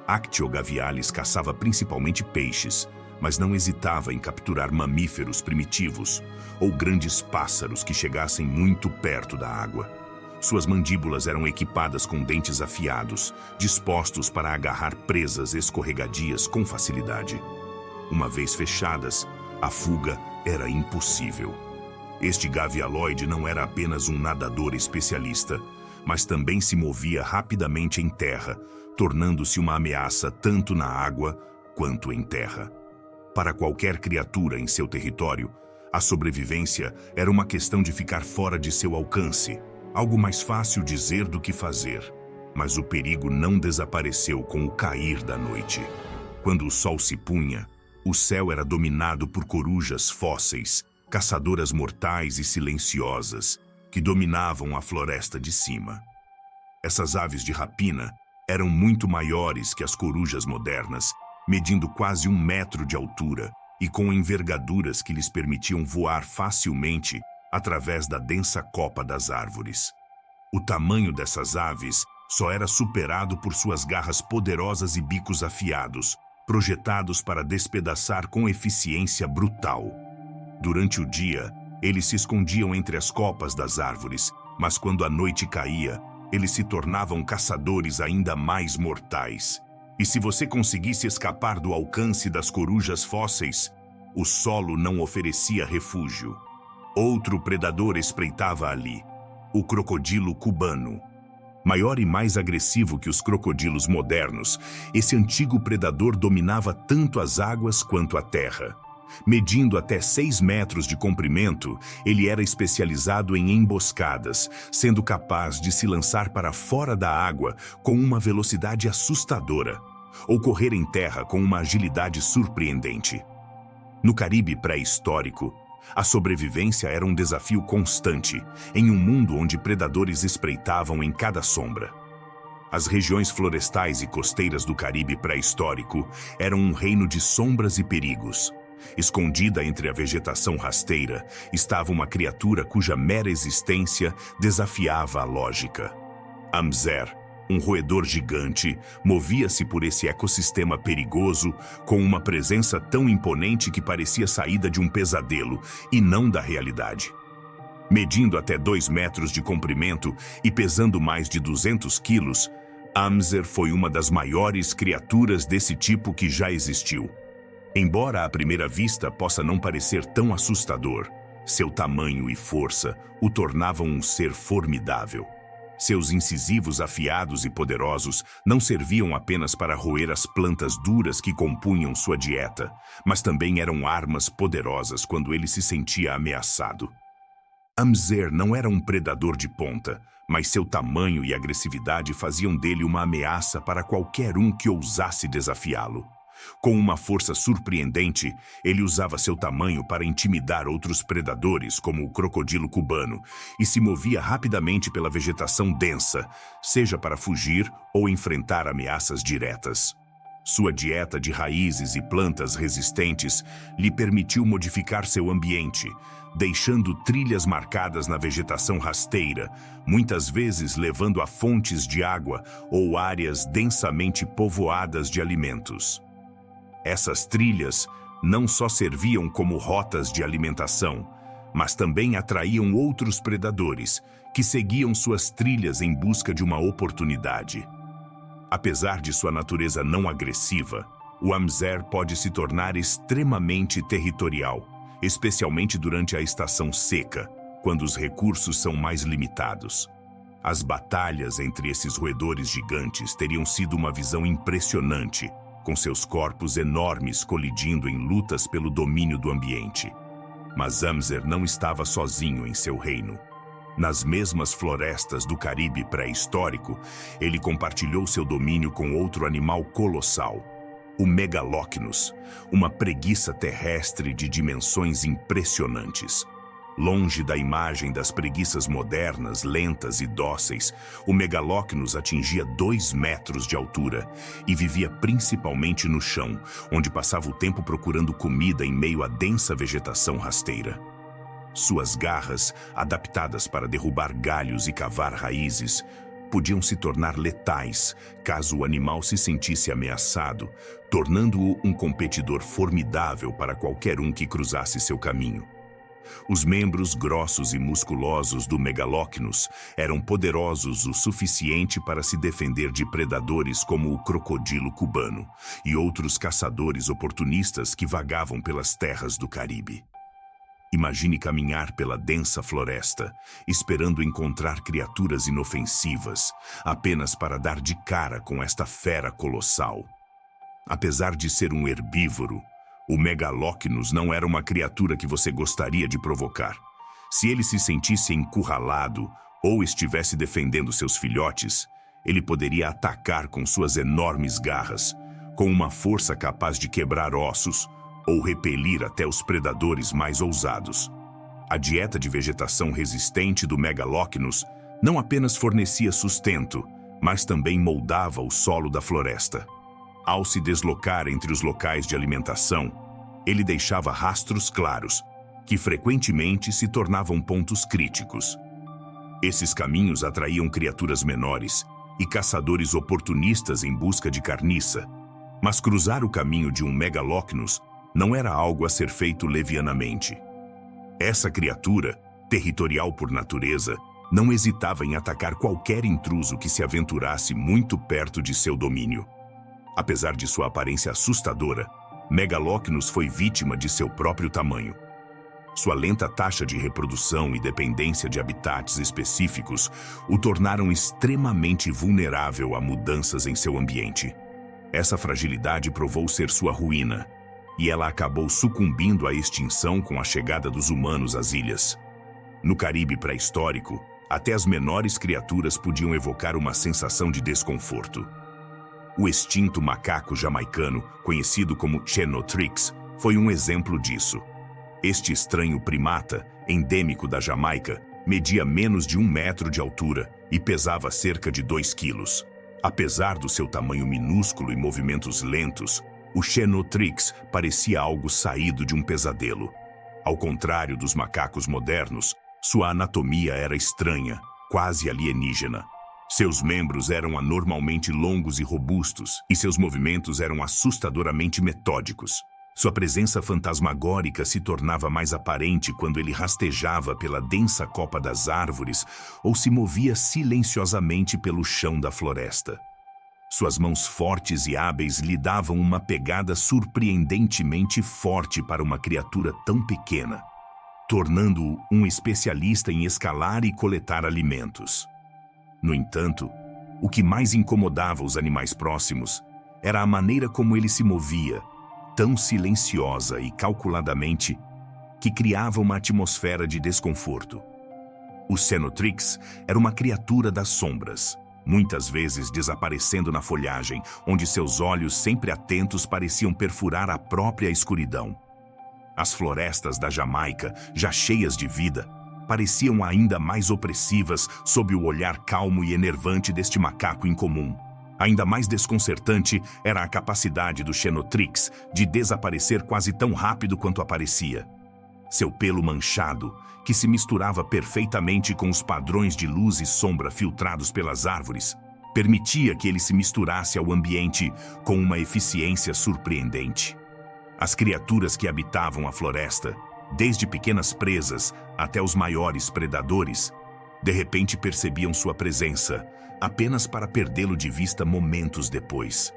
Actiogavialis caçava principalmente peixes, mas não hesitava em capturar mamíferos primitivos ou grandes pássaros que chegassem muito perto da água. Suas mandíbulas eram equipadas com dentes afiados, dispostos para agarrar presas escorregadias com facilidade. Uma vez fechadas, a fuga era impossível. Este gavialoide não era apenas um nadador especialista, mas também se movia rapidamente em terra, tornando-se uma ameaça tanto na água quanto em terra. Para qualquer criatura em seu território, a sobrevivência era uma questão de ficar fora de seu alcance, algo mais fácil dizer do que fazer. Mas o perigo não desapareceu com o cair da noite. Quando o sol se punha, o céu era dominado por corujas fósseis, caçadoras mortais e silenciosas, que dominavam a floresta de cima. Essas aves de rapina eram muito maiores que as corujas modernas, medindo quase 1 metro de altura e com envergaduras que lhes permitiam voar facilmente através da densa copa das árvores. O tamanho dessas aves só era superado por suas garras poderosas e bicos afiados, projetados para despedaçar com eficiência brutal. Durante o dia, eles se escondiam entre as copas das árvores, mas quando a noite caía, eles se tornavam caçadores ainda mais mortais. E se você conseguisse escapar do alcance das corujas fósseis, o solo não oferecia refúgio. Outro predador espreitava ali, o crocodilo cubano. Maior e mais agressivo que os crocodilos modernos, esse antigo predador dominava tanto as águas quanto a terra. Medindo até 6 metros de comprimento, ele era especializado em emboscadas, sendo capaz de se lançar para fora da água com uma velocidade assustadora, ou correr em terra com uma agilidade surpreendente. No Caribe pré-histórico, a sobrevivência era um desafio constante, em um mundo onde predadores espreitavam em cada sombra. As regiões florestais e costeiras do Caribe pré-histórico eram um reino de sombras e perigos. Escondida entre a vegetação rasteira, estava uma criatura cuja mera existência desafiava a lógica. Amzer, um roedor gigante, movia-se por esse ecossistema perigoso com uma presença tão imponente que parecia saída de um pesadelo e não da realidade. Medindo até 2 metros de comprimento e pesando mais de 200 quilos, Amzer foi uma das maiores criaturas desse tipo que já existiu. Embora à primeira vista possa não parecer tão assustador, seu tamanho e força o tornavam um ser formidável. Seus incisivos afiados e poderosos não serviam apenas para roer as plantas duras que compunham sua dieta, mas também eram armas poderosas quando ele se sentia ameaçado. Amzer não era um predador de ponta, mas seu tamanho e agressividade faziam dele uma ameaça para qualquer um que ousasse desafiá-lo. Com uma força surpreendente, ele usava seu tamanho para intimidar outros predadores, como o crocodilo cubano, e se movia rapidamente pela vegetação densa, seja para fugir ou enfrentar ameaças diretas. Sua dieta de raízes e plantas resistentes lhe permitiu modificar seu ambiente, deixando trilhas marcadas na vegetação rasteira, muitas vezes levando a fontes de água ou áreas densamente povoadas de alimentos. Essas trilhas não só serviam como rotas de alimentação, mas também atraíam outros predadores que seguiam suas trilhas em busca de uma oportunidade. Apesar de sua natureza não agressiva, o Amzer pode se tornar extremamente territorial, especialmente durante a estação seca, quando os recursos são mais limitados. As batalhas entre esses roedores gigantes teriam sido uma visão impressionante, com seus corpos enormes colidindo em lutas pelo domínio do ambiente. Mas Amzer não estava sozinho em seu reino. Nas mesmas florestas do Caribe pré-histórico, ele compartilhou seu domínio com outro animal colossal, o Megalóquinus, uma preguiça terrestre de dimensões impressionantes. Longe da imagem das preguiças modernas, lentas e dóceis, o Megalóquinus atingia 2 metros de altura e vivia principalmente no chão, onde passava o tempo procurando comida em meio à densa vegetação rasteira. Suas garras, adaptadas para derrubar galhos e cavar raízes, podiam se tornar letais caso o animal se sentisse ameaçado, tornando-o um competidor formidável para qualquer um que cruzasse seu caminho. Os membros grossos e musculosos do Megalóquinus eram poderosos o suficiente para se defender de predadores como o crocodilo cubano e outros caçadores oportunistas que vagavam pelas terras do Caribe. Imagine caminhar pela densa floresta, esperando encontrar criaturas inofensivas, apenas para dar de cara com esta fera colossal. Apesar de ser um herbívoro, o Megalóquinus não era uma criatura que você gostaria de provocar. Se ele se sentisse encurralado ou estivesse defendendo seus filhotes, ele poderia atacar com suas enormes garras, com uma força capaz de quebrar ossos ou repelir até os predadores mais ousados. A dieta de vegetação resistente do Megalóquinus não apenas fornecia sustento, mas também moldava o solo da floresta. Ao se deslocar entre os locais de alimentação, ele deixava rastros claros, que frequentemente se tornavam pontos críticos. Esses caminhos atraíam criaturas menores e caçadores oportunistas em busca de carniça, mas cruzar o caminho de um Megalochnus não era algo a ser feito levianamente. Essa criatura, territorial por natureza, não hesitava em atacar qualquer intruso que se aventurasse muito perto de seu domínio. Apesar de sua aparência assustadora, Megalochnus foi vítima de seu próprio tamanho. Sua lenta taxa de reprodução e dependência de habitats específicos o tornaram extremamente vulnerável a mudanças em seu ambiente. Essa fragilidade provou ser sua ruína, e ela acabou sucumbindo à extinção com a chegada dos humanos às ilhas. No Caribe pré-histórico, até as menores criaturas podiam evocar uma sensação de desconforto. O extinto macaco jamaicano, conhecido como Xenotrix, foi um exemplo disso. Este estranho primata, endêmico da Jamaica, media menos de 1 metro de altura e pesava cerca de 2 quilos. Apesar do seu tamanho minúsculo e movimentos lentos, o Xenotrix parecia algo saído de um pesadelo. Ao contrário dos macacos modernos, sua anatomia era estranha, quase alienígena. Seus membros eram anormalmente longos e robustos, e seus movimentos eram assustadoramente metódicos. Sua presença fantasmagórica se tornava mais aparente quando ele rastejava pela densa copa das árvores ou se movia silenciosamente pelo chão da floresta. Suas mãos fortes e hábeis lhe davam uma pegada surpreendentemente forte para uma criatura tão pequena, tornando-o um especialista em escalar e coletar alimentos. No entanto, o que mais incomodava os animais próximos era a maneira como ele se movia, tão silenciosa e calculadamente, que criava uma atmosfera de desconforto. O Xenotrix era uma criatura das sombras, muitas vezes desaparecendo na folhagem, onde seus olhos sempre atentos pareciam perfurar a própria escuridão. As florestas da Jamaica, já cheias de vida, pareciam ainda mais opressivas sob o olhar calmo e enervante deste macaco incomum. Ainda mais desconcertante era a capacidade do Xenotrix de desaparecer quase tão rápido quanto aparecia. Seu pelo manchado, que se misturava perfeitamente com os padrões de luz e sombra filtrados pelas árvores, permitia que ele se misturasse ao ambiente com uma eficiência surpreendente. As criaturas que habitavam a floresta, desde pequenas presas até os maiores predadores, de repente percebiam sua presença, apenas para perdê-lo de vista momentos depois.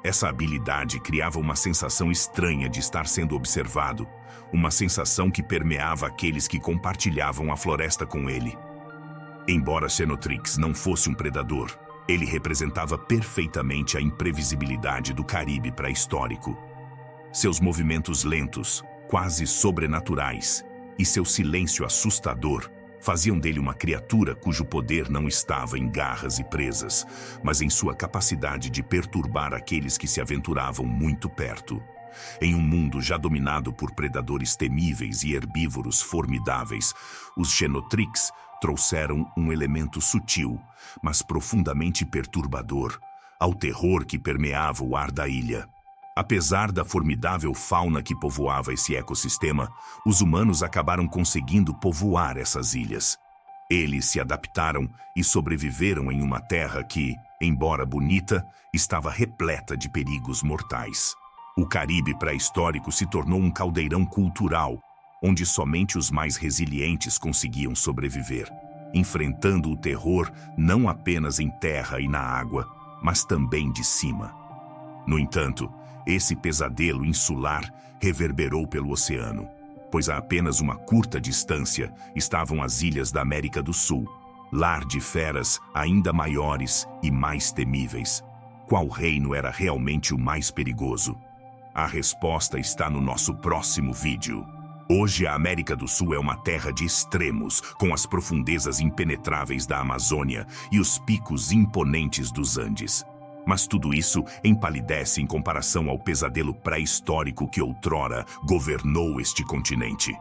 Essa habilidade criava uma sensação estranha de estar sendo observado, uma sensação que permeava aqueles que compartilhavam a floresta com ele. Embora Xenotrix não fosse um predador, ele representava perfeitamente a imprevisibilidade do Caribe pré-histórico. Seus movimentos lentos, quase sobrenaturais, e seu silêncio assustador faziam dele uma criatura cujo poder não estava em garras e presas, mas em sua capacidade de perturbar aqueles que se aventuravam muito perto. Em um mundo já dominado por predadores temíveis e herbívoros formidáveis, os Xenotrix trouxeram um elemento sutil, mas profundamente perturbador, ao terror que permeava o ar da ilha. Apesar da formidável fauna que povoava esse ecossistema, os humanos acabaram conseguindo povoar essas ilhas. Eles se adaptaram e sobreviveram em uma terra que, embora bonita, estava repleta de perigos mortais. O Caribe pré-histórico se tornou um caldeirão cultural, onde somente os mais resilientes conseguiam sobreviver, enfrentando o terror não apenas em terra e na água, mas também de cima. No entanto, esse pesadelo insular reverberou pelo oceano, pois a apenas uma curta distância estavam as ilhas da América do Sul, lar de feras ainda maiores e mais temíveis. Qual reino era realmente o mais perigoso? A resposta está no nosso próximo vídeo. Hoje a América do Sul é uma terra de extremos, com as profundezas impenetráveis da Amazônia e os picos imponentes dos Andes. Mas tudo isso empalidece em comparação ao pesadelo pré-histórico que outrora governou este continente.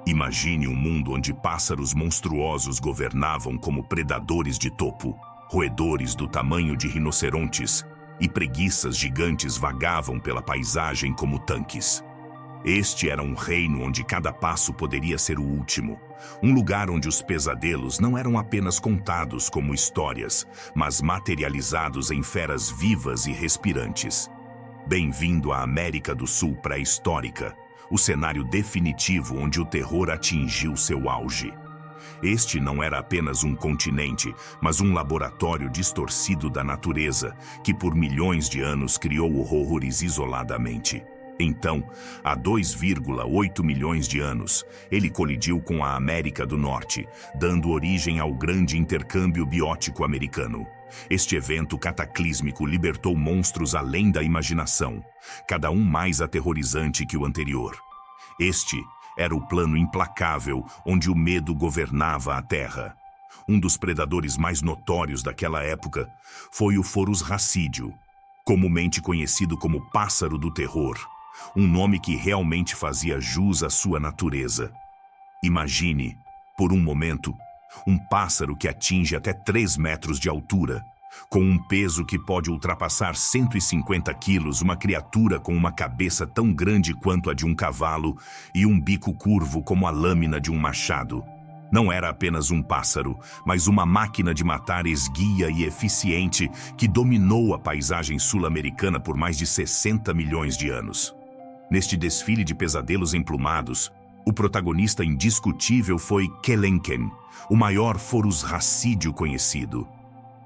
Imagine um mundo onde pássaros monstruosos governavam como predadores de topo, roedores do tamanho de rinocerontes e preguiças gigantes vagavam pela paisagem como tanques. Este era um reino onde cada passo poderia ser o último. Um lugar onde os pesadelos não eram apenas contados como histórias, mas materializados em feras vivas e respirantes. Bem-vindo à América do Sul pré-histórica, o cenário definitivo onde o terror atingiu seu auge. Este não era apenas um continente, mas um laboratório distorcido da natureza, que por milhões de anos criou horrores isoladamente. Então, há 2,8 milhões de anos, ele colidiu com a América do Norte, dando origem ao grande intercâmbio biótico americano. Este evento cataclísmico libertou monstros além da imaginação, cada um mais aterrorizante que o anterior. Este era o plano implacável onde o medo governava a Terra. Um dos predadores mais notórios daquela época foi o Forus racídeo, comumente conhecido como Pássaro do Terror, um nome que realmente fazia jus à sua natureza. Imagine, por um momento, um pássaro que atinge até 3 metros de altura, com um peso que pode ultrapassar 150 quilos, uma criatura com uma cabeça tão grande quanto a de um cavalo e um bico curvo como a lâmina de um machado. Não era apenas um pássaro, mas uma máquina de matar esguia e eficiente que dominou a paisagem sul-americana por mais de 60 milhões de anos. Neste desfile de pesadelos emplumados, o protagonista indiscutível foi Kelenken, o maior Forus racídeo conhecido.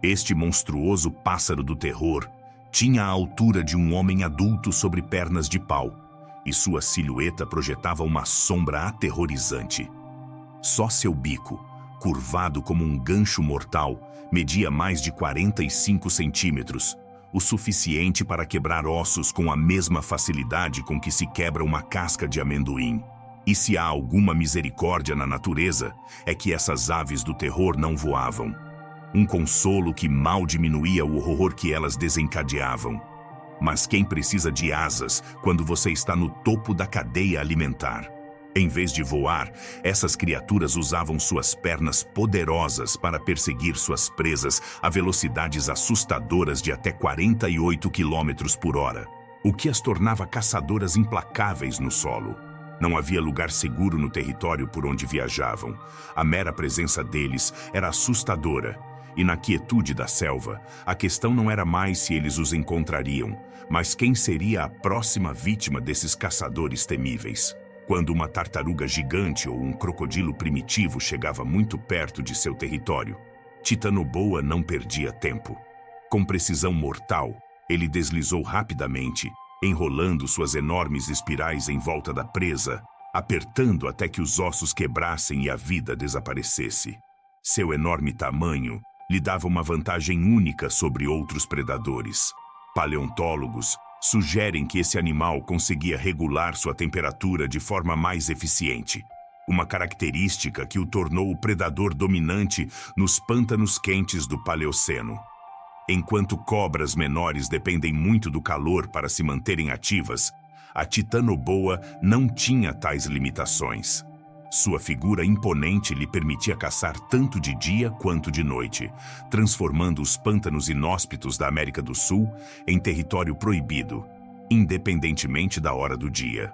Este monstruoso pássaro do terror tinha a altura de um homem adulto sobre pernas de pau, e sua silhueta projetava uma sombra aterrorizante. Só seu bico, curvado como um gancho mortal, media mais de 45 centímetros, o suficiente para quebrar ossos com a mesma facilidade com que se quebra uma casca de amendoim. E se há alguma misericórdia na natureza, é que essas aves do terror não voavam. Um consolo que mal diminuía o horror que elas desencadeavam. Mas quem precisa de asas quando você está no topo da cadeia alimentar? Em vez de voar, essas criaturas usavam suas pernas poderosas para perseguir suas presas a velocidades assustadoras de até 48 km por hora, o que as tornava caçadoras implacáveis no solo. Não havia lugar seguro no território por onde viajavam. A mera presença deles era assustadora. E na quietude da selva, a questão não era mais se eles os encontrariam, mas quem seria a próxima vítima desses caçadores temíveis. Quando uma tartaruga gigante ou um crocodilo primitivo chegava muito perto de seu território, Titanoboa não perdia tempo. Com precisão mortal, ele deslizou rapidamente, enrolando suas enormes espirais em volta da presa, apertando até que os ossos quebrassem e a vida desaparecesse. Seu enorme tamanho lhe dava uma vantagem única sobre outros predadores. Paleontólogos sugerem que esse animal conseguia regular sua temperatura de forma mais eficiente, uma característica que o tornou o predador dominante nos pântanos quentes do Paleoceno. Enquanto cobras menores dependem muito do calor para se manterem ativas, a Titanoboa não tinha tais limitações. Sua figura imponente lhe permitia caçar tanto de dia quanto de noite, transformando os pântanos inóspitos da América do Sul em território proibido, independentemente da hora do dia.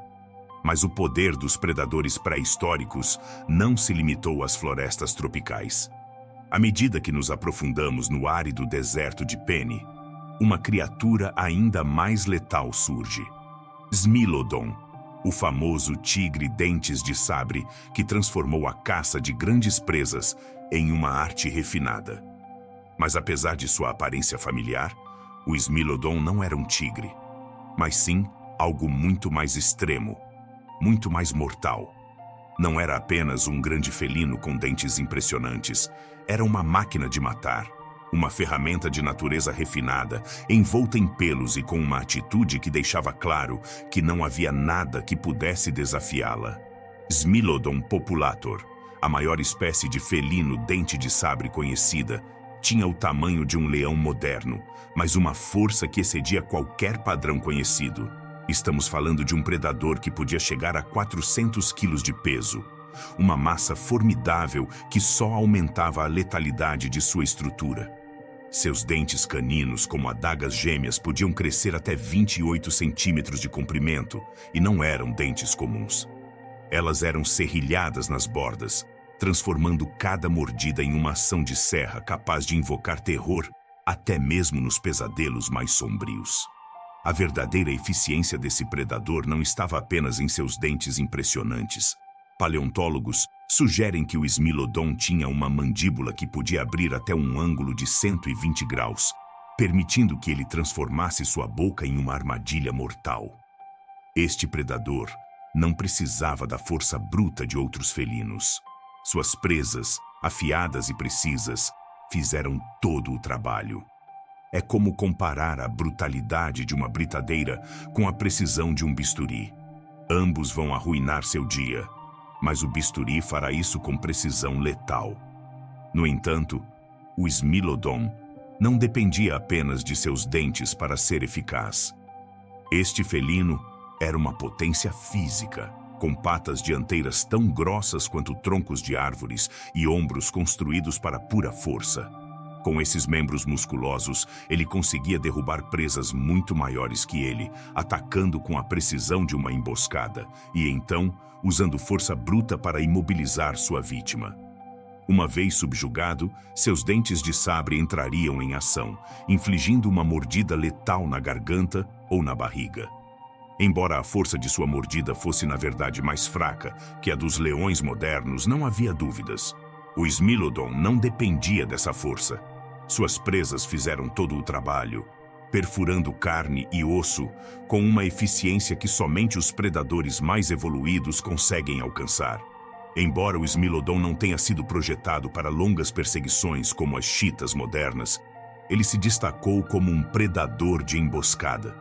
Mas o poder dos predadores pré-históricos não se limitou às florestas tropicais. À medida que nos aprofundamos no árido deserto de Peni, uma criatura ainda mais letal surge. Smilodon, o famoso tigre dentes de sabre que transformou a caça de grandes presas em uma arte refinada. Mas apesar de sua aparência familiar, o Smilodon não era um tigre, mas sim algo muito mais extremo, muito mais mortal. Não era apenas um grande felino com dentes impressionantes, era uma máquina de matar, uma ferramenta de natureza refinada, envolta em pelos e com uma atitude que deixava claro que não havia nada que pudesse desafiá-la. Smilodon populator, a maior espécie de felino dente de sabre conhecida, tinha o tamanho de um leão moderno, mas uma força que excedia qualquer padrão conhecido. Estamos falando de um predador que podia chegar a 400 quilos de peso, uma massa formidável que só aumentava a letalidade de sua estrutura. Seus dentes caninos, como adagas gêmeas, podiam crescer até 28 centímetros de comprimento e não eram dentes comuns. Elas eram serrilhadas nas bordas, transformando cada mordida em uma ação de serra capaz de invocar terror até mesmo nos pesadelos mais sombrios. A verdadeira eficiência desse predador não estava apenas em seus dentes impressionantes. Paleontólogos sugerem que o Smilodon tinha uma mandíbula que podia abrir até um ângulo de 120 graus, permitindo que ele transformasse sua boca em uma armadilha mortal. Este predador não precisava da força bruta de outros felinos. Suas presas, afiadas e precisas, fizeram todo o trabalho. É como comparar a brutalidade de uma britadeira com a precisão de um bisturi. Ambos vão arruinar seu dia, mas o bisturi fará isso com precisão letal. No entanto, o Smilodon não dependia apenas de seus dentes para ser eficaz. Este felino era uma potência física, com patas dianteiras tão grossas quanto troncos de árvores e ombros construídos para pura força. Com esses membros musculosos, ele conseguia derrubar presas muito maiores que ele, atacando com a precisão de uma emboscada, e então, usando força bruta para imobilizar sua vítima. Uma vez subjugado, seus dentes de sabre entrariam em ação, infligindo uma mordida letal na garganta ou na barriga. Embora a força de sua mordida fosse na verdade mais fraca que a dos leões modernos, não havia dúvidas. O Smilodon não dependia dessa força. Suas presas fizeram todo o trabalho, perfurando carne e osso com uma eficiência que somente os predadores mais evoluídos conseguem alcançar. Embora o Smilodon não tenha sido projetado para longas perseguições como as chitas modernas, ele se destacou como um predador de emboscada.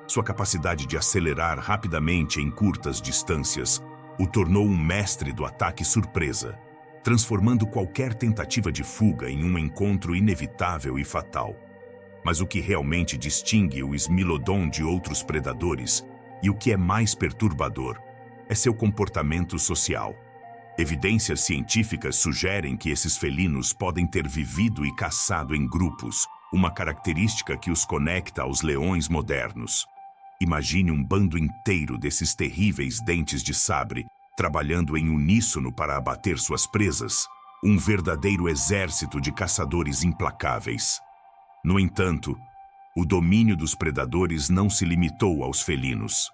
Sua capacidade de acelerar rapidamente em curtas distâncias o tornou um mestre do ataque surpresa, transformando qualquer tentativa de fuga em um encontro inevitável e fatal. Mas o que realmente distingue o Smilodon de outros predadores, e o que é mais perturbador, é seu comportamento social. Evidências científicas sugerem que esses felinos podem ter vivido e caçado em grupos, uma característica que os conecta aos leões modernos. Imagine um bando inteiro desses terríveis dentes de sabre trabalhando em uníssono para abater suas presas, um verdadeiro exército de caçadores implacáveis. No entanto, o domínio dos predadores não se limitou aos felinos.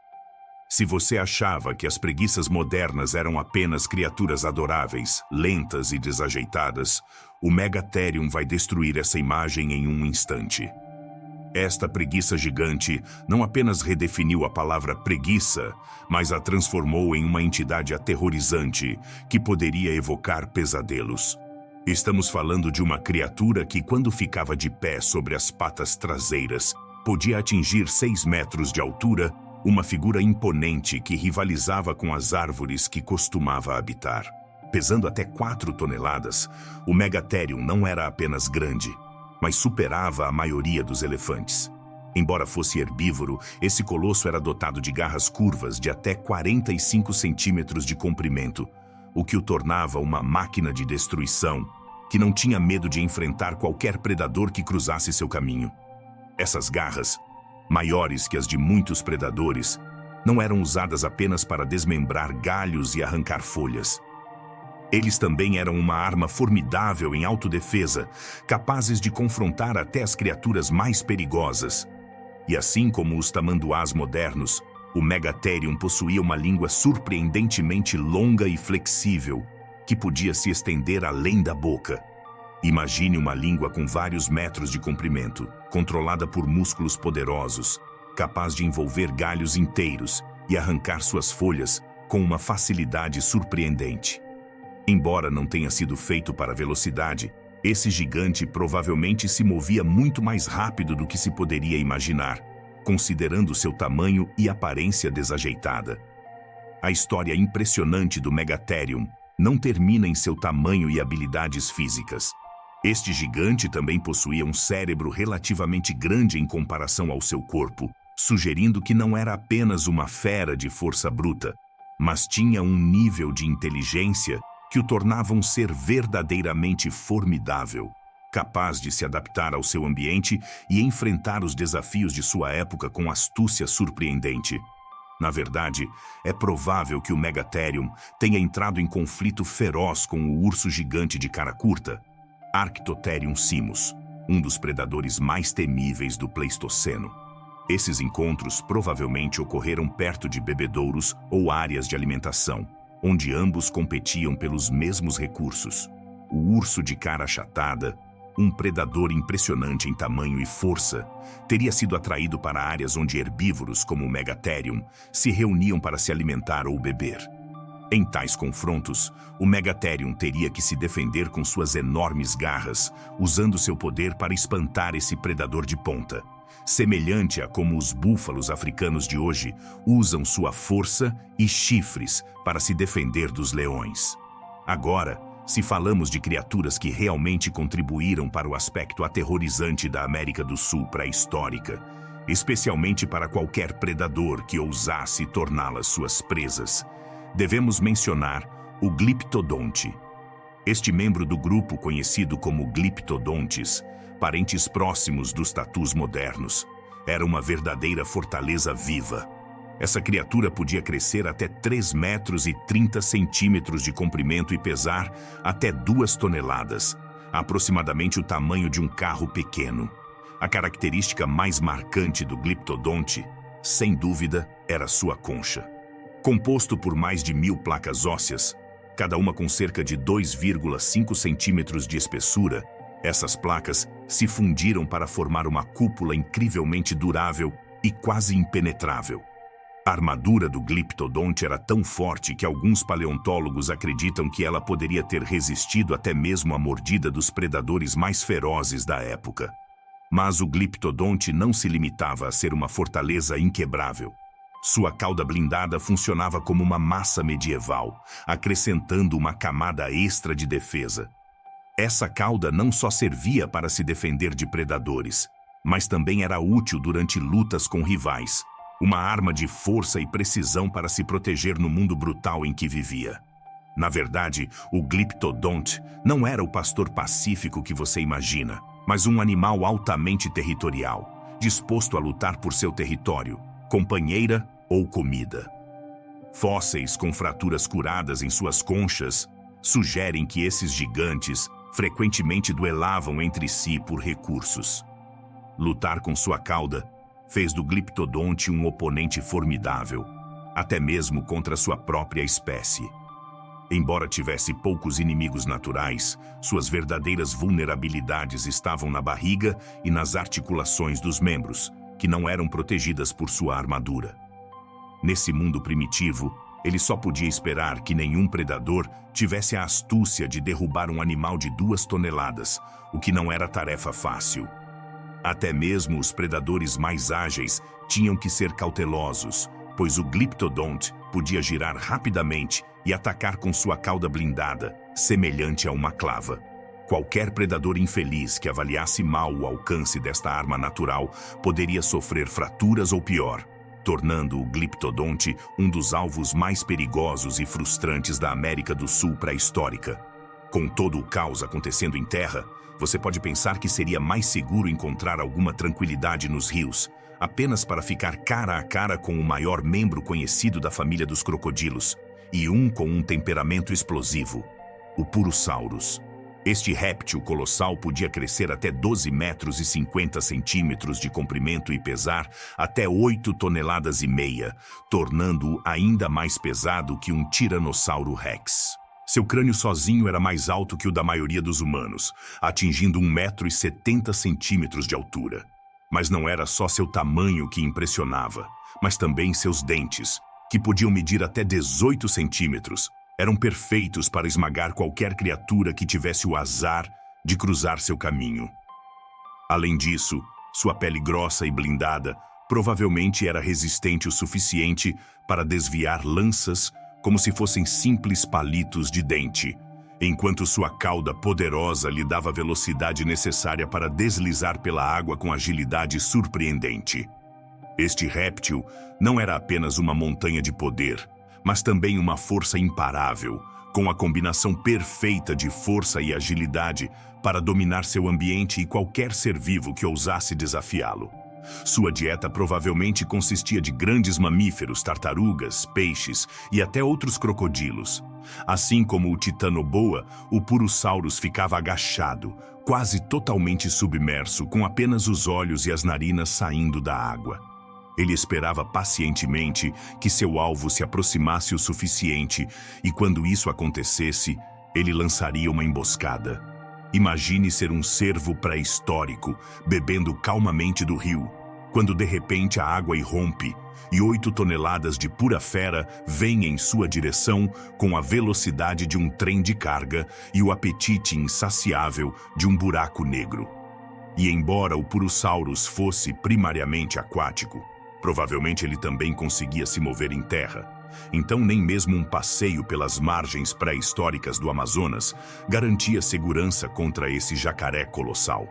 Se você achava que as preguiças modernas eram apenas criaturas adoráveis, lentas e desajeitadas, o Megatherium vai destruir essa imagem em um instante. Esta preguiça gigante não apenas redefiniu a palavra preguiça, mas a transformou em uma entidade aterrorizante que poderia evocar pesadelos. Estamos falando de uma criatura que, quando ficava de pé sobre as patas traseiras, podia atingir 6 metros de altura, uma figura imponente que rivalizava com as árvores que costumava habitar. Pesando até 4 toneladas, o Megatherium não era apenas grande, mas superava a maioria dos elefantes. Embora fosse herbívoro, esse colosso era dotado de garras curvas de até 45 centímetros de comprimento, o que o tornava uma máquina de destruição, que não tinha medo de enfrentar qualquer predador que cruzasse seu caminho. Essas garras, maiores que as de muitos predadores, não eram usadas apenas para desmembrar galhos e arrancar folhas. Eles também eram uma arma formidável em autodefesa, capazes de confrontar até as criaturas mais perigosas. E assim como os tamanduás modernos, o Megatherium possuía uma língua surpreendentemente longa e flexível, que podia se estender além da boca. Imagine uma língua com vários metros de comprimento, controlada por músculos poderosos, capaz de envolver galhos inteiros e arrancar suas folhas com uma facilidade surpreendente. Embora não tenha sido feito para velocidade, esse gigante provavelmente se movia muito mais rápido do que se poderia imaginar, considerando seu tamanho e aparência desajeitada. A história impressionante do Megatherium não termina em seu tamanho e habilidades físicas. Este gigante também possuía um cérebro relativamente grande em comparação ao seu corpo, sugerindo que não era apenas uma fera de força bruta, mas tinha um nível de inteligência que o tornava um ser verdadeiramente formidável. capaz de se adaptar ao seu ambiente e enfrentar os desafios de sua época com astúcia surpreendente. Na verdade, é provável que o Megatherium tenha entrado em conflito feroz com o urso gigante de cara curta, Arctotherium simus, um dos predadores mais temíveis do Pleistoceno. Esses encontros provavelmente ocorreram perto de bebedouros ou áreas de alimentação, onde ambos competiam pelos mesmos recursos. O urso de cara achatada, um predador impressionante em tamanho e força, teria sido atraído para áreas onde herbívoros como o Megatherium se reuniam para se alimentar ou beber. Em tais confrontos, o Megatherium teria que se defender com suas enormes garras, usando seu poder para espantar esse predador de ponta, semelhante a como os búfalos africanos de hoje usam sua força e chifres para se defender dos leões. Agora, se falamos de criaturas que realmente contribuíram para o aspecto aterrorizante da América do Sul pré-histórica, especialmente para qualquer predador que ousasse torná-las suas presas, devemos mencionar o Glyptodonte. Este membro do grupo conhecido como Glyptodontes, parentes próximos dos tatus modernos, era uma verdadeira fortaleza viva. Essa criatura podia crescer até 3 metros e 30 centímetros de comprimento e pesar até 2 toneladas, aproximadamente o tamanho de um carro pequeno. A característica mais marcante do Glyptodonte, sem dúvida, era sua concha. Composto por mais de 1000 placas ósseas, cada uma com cerca de 2,5 centímetros de espessura, essas placas se fundiram para formar uma cúpula incrivelmente durável e quase impenetrável. A armadura do Glyptodonte era tão forte que alguns paleontólogos acreditam que ela poderia ter resistido até mesmo à mordida dos predadores mais ferozes da época. Mas o Glyptodonte não se limitava a ser uma fortaleza inquebrável. Sua cauda blindada funcionava como uma massa medieval, acrescentando uma camada extra de defesa. Essa cauda não só servia para se defender de predadores, mas também era útil durante lutas com rivais. Uma arma de força e precisão para se proteger no mundo brutal em que vivia. Na verdade, o Glyptodonte não era o pastor pacífico que você imagina, mas um animal altamente territorial, disposto a lutar por seu território, companheira ou comida. Fósseis com fraturas curadas em suas conchas sugerem que esses gigantes frequentemente duelavam entre si por recursos. Lutar com sua cauda fez do Glyptodonte um oponente formidável, até mesmo contra sua própria espécie. Embora tivesse poucos inimigos naturais, suas verdadeiras vulnerabilidades estavam na barriga e nas articulações dos membros, que não eram protegidas por sua armadura. Nesse mundo primitivo, ele só podia esperar que nenhum predador tivesse a astúcia de derrubar um animal de 2 toneladas, o que não era tarefa fácil. Até mesmo os predadores mais ágeis tinham que ser cautelosos, pois o Glyptodonte podia girar rapidamente e atacar com sua cauda blindada, semelhante a uma clava. Qualquer predador infeliz que avaliasse mal o alcance desta arma natural poderia sofrer fraturas ou pior, tornando o Glyptodonte um dos alvos mais perigosos e frustrantes da América do Sul pré-histórica. Com todo o caos acontecendo em terra, você pode pensar que seria mais seguro encontrar alguma tranquilidade nos rios, apenas para ficar cara a cara com o maior membro conhecido da família dos crocodilos, e um com um temperamento explosivo, o Purosaurus. Este réptil colossal podia crescer até 12 metros e 50 centímetros de comprimento e pesar até 8 toneladas e meia, tornando-o ainda mais pesado que um Tiranossauro Rex. Seu crânio sozinho era mais alto que o da maioria dos humanos, atingindo 1,70 m de altura. Mas não era só seu tamanho que impressionava, mas também seus dentes, que podiam medir até 18 centímetros. Eram perfeitos para esmagar qualquer criatura que tivesse o azar de cruzar seu caminho. Além disso, sua pele grossa e blindada provavelmente era resistente o suficiente para desviar lanças como se fossem simples palitos de dente, enquanto sua cauda poderosa lhe dava a velocidade necessária para deslizar pela água com agilidade surpreendente. Este réptil não era apenas uma montanha de poder, mas também uma força imparável, com a combinação perfeita de força e agilidade para dominar seu ambiente e qualquer ser vivo que ousasse desafiá-lo. Sua dieta provavelmente consistia de grandes mamíferos, tartarugas, peixes e até outros crocodilos. Assim como o Titanoboa, o Purosaurus ficava agachado, quase totalmente submerso, com apenas os olhos e as narinas saindo da água. Ele esperava pacientemente que seu alvo se aproximasse o suficiente e, quando isso acontecesse, ele lançaria uma emboscada. Imagine ser um cervo pré-histórico, bebendo calmamente do rio, quando de repente a água irrompe e 8 toneladas de pura fera vêm em sua direção com a velocidade de um trem de carga e o apetite insaciável de um buraco negro. E embora o Purosaurus fosse primariamente aquático, provavelmente ele também conseguia se mover em terra. Então nem mesmo um passeio pelas margens pré-históricas do Amazonas garantia segurança contra esse jacaré colossal.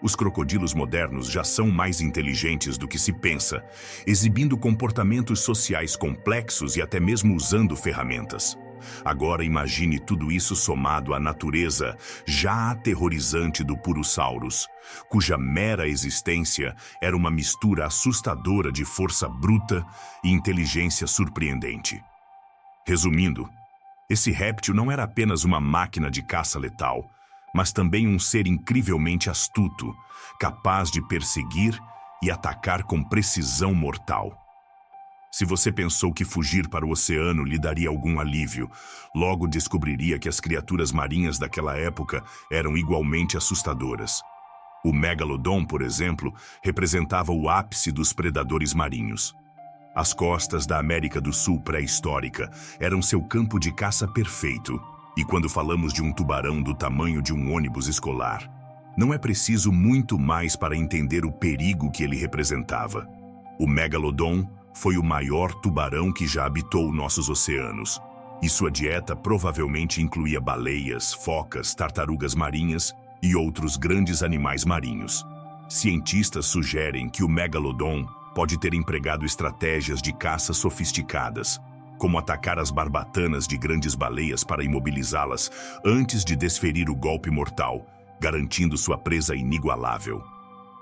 Os crocodilos modernos já são mais inteligentes do que se pensa, exibindo comportamentos sociais complexos e até mesmo usando ferramentas. Agora imagine tudo isso somado à natureza já aterrorizante do Purosaurus, cuja mera existência era uma mistura assustadora de força bruta e inteligência surpreendente. Resumindo, esse réptil não era apenas uma máquina de caça letal, mas também um ser incrivelmente astuto, capaz de perseguir e atacar com precisão mortal. Se você pensou que fugir para o oceano lhe daria algum alívio, logo descobriria que as criaturas marinhas daquela época eram igualmente assustadoras. O Megalodon, por exemplo, representava o ápice dos predadores marinhos. As costas da América do Sul pré-histórica eram seu campo de caça perfeito. E quando falamos de um tubarão do tamanho de um ônibus escolar, não é preciso muito mais para entender o perigo que ele representava. O Megalodon foi o maior tubarão que já habitou nossos oceanos, e sua dieta provavelmente incluía baleias, focas, tartarugas marinhas e outros grandes animais marinhos. Cientistas sugerem que o Megalodon pode ter empregado estratégias de caça sofisticadas, como atacar as barbatanas de grandes baleias para imobilizá-las antes de desferir o golpe mortal, garantindo sua presa inigualável.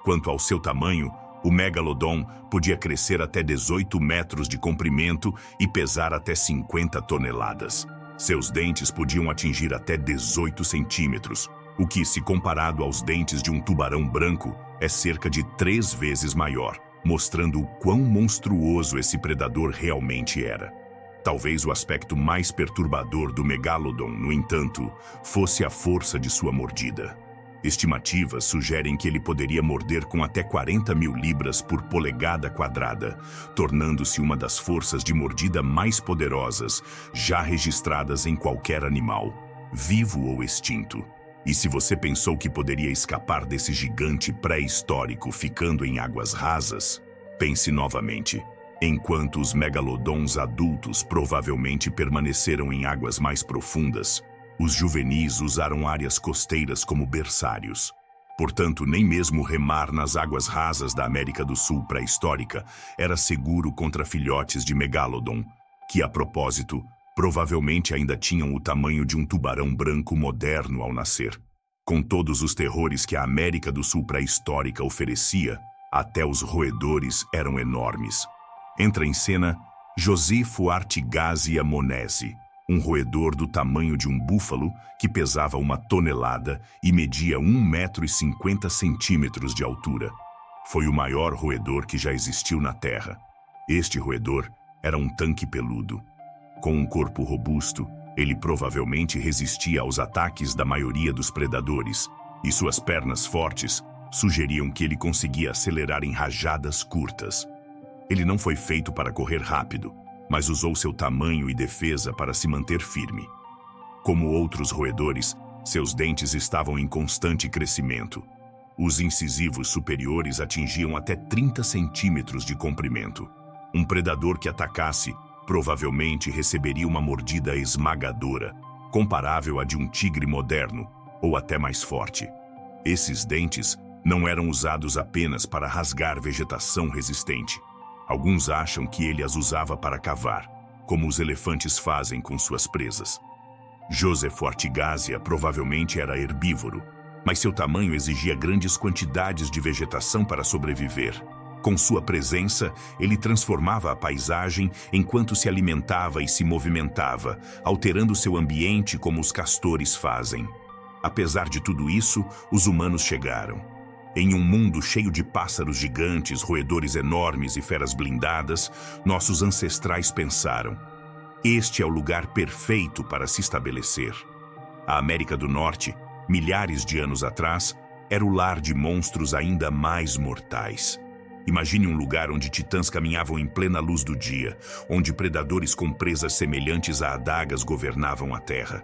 Quanto ao seu tamanho, o Megalodon podia crescer até 18 metros de comprimento e pesar até 50 toneladas. Seus dentes podiam atingir até 18 centímetros, o que, se comparado aos dentes de um tubarão branco, é cerca de 3 vezes maior, mostrando o quão monstruoso esse predador realmente era. Talvez o aspecto mais perturbador do Megalodon, no entanto, fosse a força de sua mordida. Estimativas sugerem que ele poderia morder com até 40.000 libras por polegada quadrada, tornando-se uma das forças de mordida mais poderosas já registradas em qualquer animal, vivo ou extinto. E se você pensou que poderia escapar desse gigante pré-histórico ficando em águas rasas, pense novamente. Enquanto os megalodons adultos provavelmente permaneceram em águas mais profundas, os juvenis usaram áreas costeiras como berçários. Portanto, nem mesmo remar nas águas rasas da América do Sul pré-histórica era seguro contra filhotes de megalodon, que, a propósito, provavelmente ainda tinham o tamanho de um tubarão branco moderno ao nascer. Com todos os terrores que a América do Sul pré-histórica oferecia, até os roedores eram enormes. Entra em cena Josifo Artigazia monesi, um roedor do tamanho de um búfalo que pesava 1 tonelada e media 1,50 m de altura. Foi o maior roedor que já existiu na Terra. Este roedor era um tanque peludo. Com um corpo robusto, ele provavelmente resistia aos ataques da maioria dos predadores, e suas pernas fortes sugeriam que ele conseguia acelerar em rajadas curtas. Ele não foi feito para correr rápido, mas usou seu tamanho e defesa para se manter firme. Como outros roedores, seus dentes estavam em constante crescimento. Os incisivos superiores atingiam até 30 centímetros de comprimento. Um predador que atacasse provavelmente receberia uma mordida esmagadora, comparável à de um tigre moderno, ou até mais forte. Esses dentes não eram usados apenas para rasgar vegetação resistente. Alguns acham que ele as usava para cavar, como os elefantes fazem com suas presas. Joseph Ortigazia provavelmente era herbívoro, mas seu tamanho exigia grandes quantidades de vegetação para sobreviver. Com sua presença, ele transformava a paisagem enquanto se alimentava e se movimentava, alterando seu ambiente como os castores fazem. Apesar de tudo isso, os humanos chegaram. Em um mundo cheio de pássaros gigantes, roedores enormes e feras blindadas, nossos ancestrais pensaram: este é o lugar perfeito para se estabelecer. A América do Norte, milhares de anos atrás, era o lar de monstros ainda mais mortais. Imagine um lugar onde titãs caminhavam em plena luz do dia, onde predadores com presas semelhantes a adagas governavam a terra.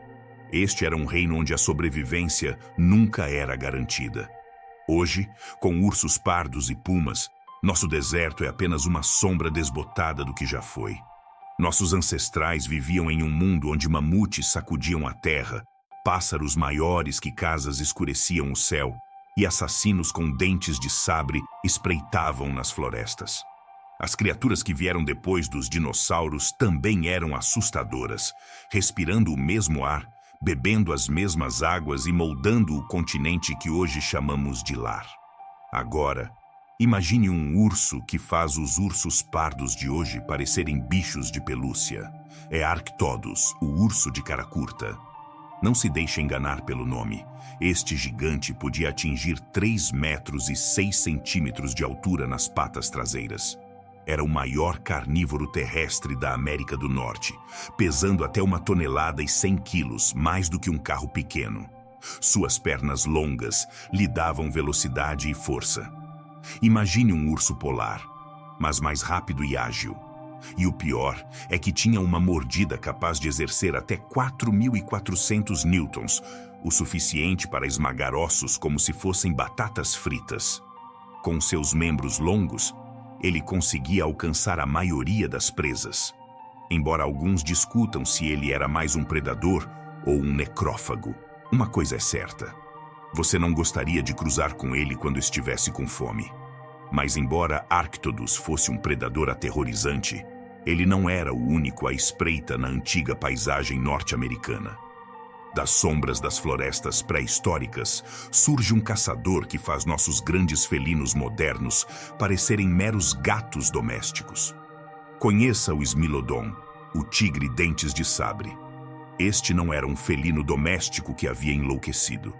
Este era um reino onde a sobrevivência nunca era garantida. Hoje, com ursos pardos e pumas, nosso deserto é apenas uma sombra desbotada do que já foi. Nossos ancestrais viviam em um mundo onde mamutes sacudiam a terra, pássaros maiores que casas escureciam o céu, e assassinos com dentes de sabre espreitavam nas florestas. As criaturas que vieram depois dos dinossauros também eram assustadoras, respirando o mesmo ar, bebendo as mesmas águas e moldando o continente que hoje chamamos de lar. Agora, imagine um urso que faz os ursos pardos de hoje parecerem bichos de pelúcia. É Arctodus, o urso de cara curta. Não se deixe enganar pelo nome. Este gigante podia atingir 3 metros e 6 centímetros de altura nas patas traseiras. Era o maior carnívoro terrestre da América do Norte, pesando até 1 tonelada e 100 quilos, mais do que um carro pequeno. Suas pernas longas lhe davam velocidade e força. Imagine um urso polar, mas mais rápido e ágil. E o pior é que tinha uma mordida capaz de exercer até 4.400 newtons, o suficiente para esmagar ossos como se fossem batatas fritas. Com seus membros longos, ele conseguia alcançar a maioria das presas. Embora alguns discutam se ele era mais um predador ou um necrófago, uma coisa é certa: você não gostaria de cruzar com ele quando estivesse com fome. Mas embora Arctodus fosse um predador aterrorizante, ele não era o único à espreita na antiga paisagem norte-americana. Das sombras das florestas pré-históricas, surge um caçador que faz nossos grandes felinos modernos parecerem meros gatos domésticos. Conheça o Smilodon, o tigre dentes de sabre. Este não era um felino doméstico que havia enlouquecido.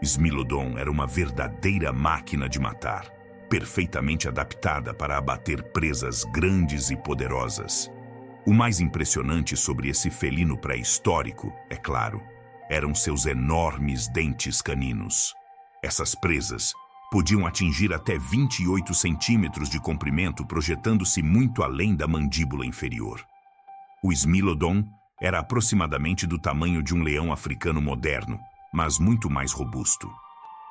Smilodon era uma verdadeira máquina de matar, perfeitamente adaptada para abater presas grandes e poderosas. O mais impressionante sobre esse felino pré-histórico, é claro, eram seus enormes dentes caninos. Essas presas podiam atingir até 28 centímetros de comprimento, projetando-se muito além da mandíbula inferior. O Smilodon era aproximadamente do tamanho de um leão africano moderno, mas muito mais robusto.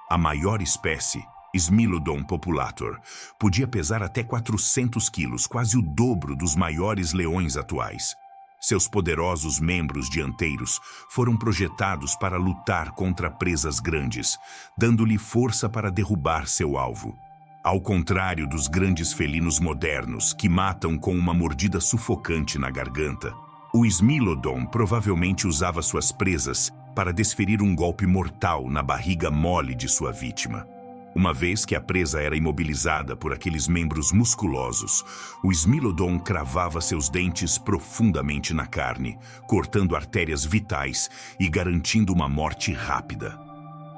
A maior espécie, Smilodon populator, podia pesar até 400 quilos, quase o dobro dos maiores leões atuais. Seus poderosos membros dianteiros foram projetados para lutar contra presas grandes, dando-lhe força para derrubar seu alvo. Ao contrário dos grandes felinos modernos, que matam com uma mordida sufocante na garganta, o Smilodon provavelmente usava suas presas para desferir um golpe mortal na barriga mole de sua vítima. Uma vez que a presa era imobilizada por aqueles membros musculosos, o Smilodon cravava seus dentes profundamente na carne, cortando artérias vitais e garantindo uma morte rápida.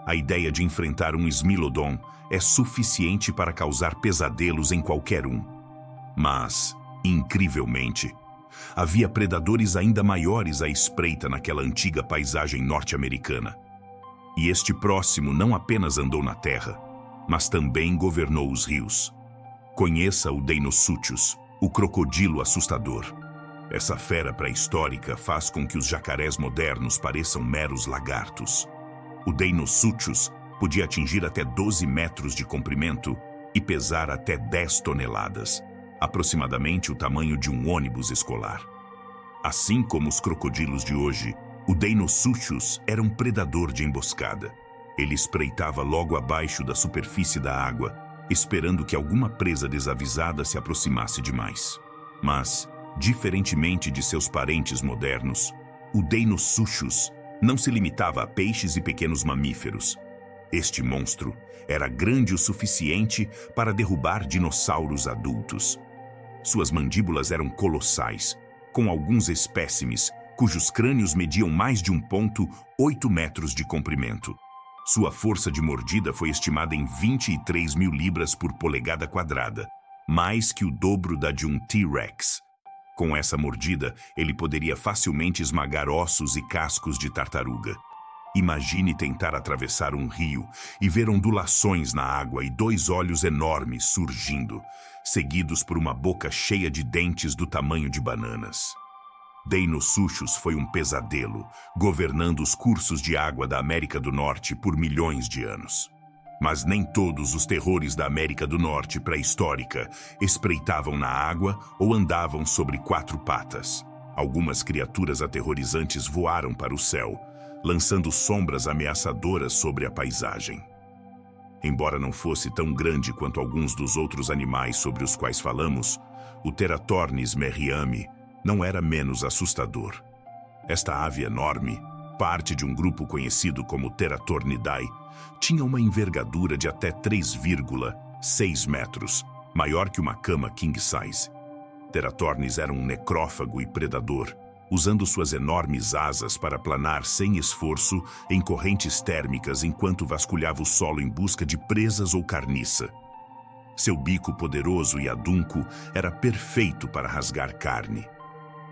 A ideia de enfrentar um Smilodon é suficiente para causar pesadelos em qualquer um. Mas, incrivelmente, havia predadores ainda maiores à espreita naquela antiga paisagem norte-americana. E este próximo não apenas andou na terra, mas também governou os rios. Conheça o Deinosuchus, o crocodilo assustador. Essa fera pré-histórica faz com que os jacarés modernos pareçam meros lagartos. O Deinosuchus podia atingir até 12 metros de comprimento e pesar até 10 toneladas, aproximadamente o tamanho de um ônibus escolar. Assim como os crocodilos de hoje, o Deinosuchus era um predador de emboscada. Ele espreitava logo abaixo da superfície da água, esperando que alguma presa desavisada se aproximasse demais. Mas, diferentemente de seus parentes modernos, o Deinosuchus Não se limitava a peixes e pequenos mamíferos. Este monstro era grande o suficiente para derrubar dinossauros adultos. Suas mandíbulas eram colossais, com alguns espécimes cujos crânios mediam mais de 1,8 metros de comprimento. Sua força de mordida foi estimada em 23 mil libras por polegada quadrada, mais que o dobro da de um T-Rex. Com essa mordida, ele poderia facilmente esmagar ossos e cascos de tartaruga. Imagine tentar atravessar um rio e ver ondulações na água e 2 olhos enormes surgindo, seguidos por uma boca cheia de dentes do tamanho de bananas. Deinosuchus foi um pesadelo, governando os cursos de água da América do Norte por milhões de anos. Mas nem todos os terrores da América do Norte pré-histórica espreitavam na água ou andavam sobre 4 patas. Algumas criaturas aterrorizantes voaram para o céu, lançando sombras ameaçadoras sobre a paisagem. Embora não fosse tão grande quanto alguns dos outros animais sobre os quais falamos, o Teratornis merriami não era menos assustador. Esta ave enorme, parte de um grupo conhecido como Teratornidae, tinha uma envergadura de até 3,6 metros, maior que uma cama king size. Teratornis era um necrófago e predador, usando suas enormes asas para planar sem esforço em correntes térmicas enquanto vasculhava o solo em busca de presas ou carniça. Seu bico poderoso e adunco era perfeito para rasgar carne.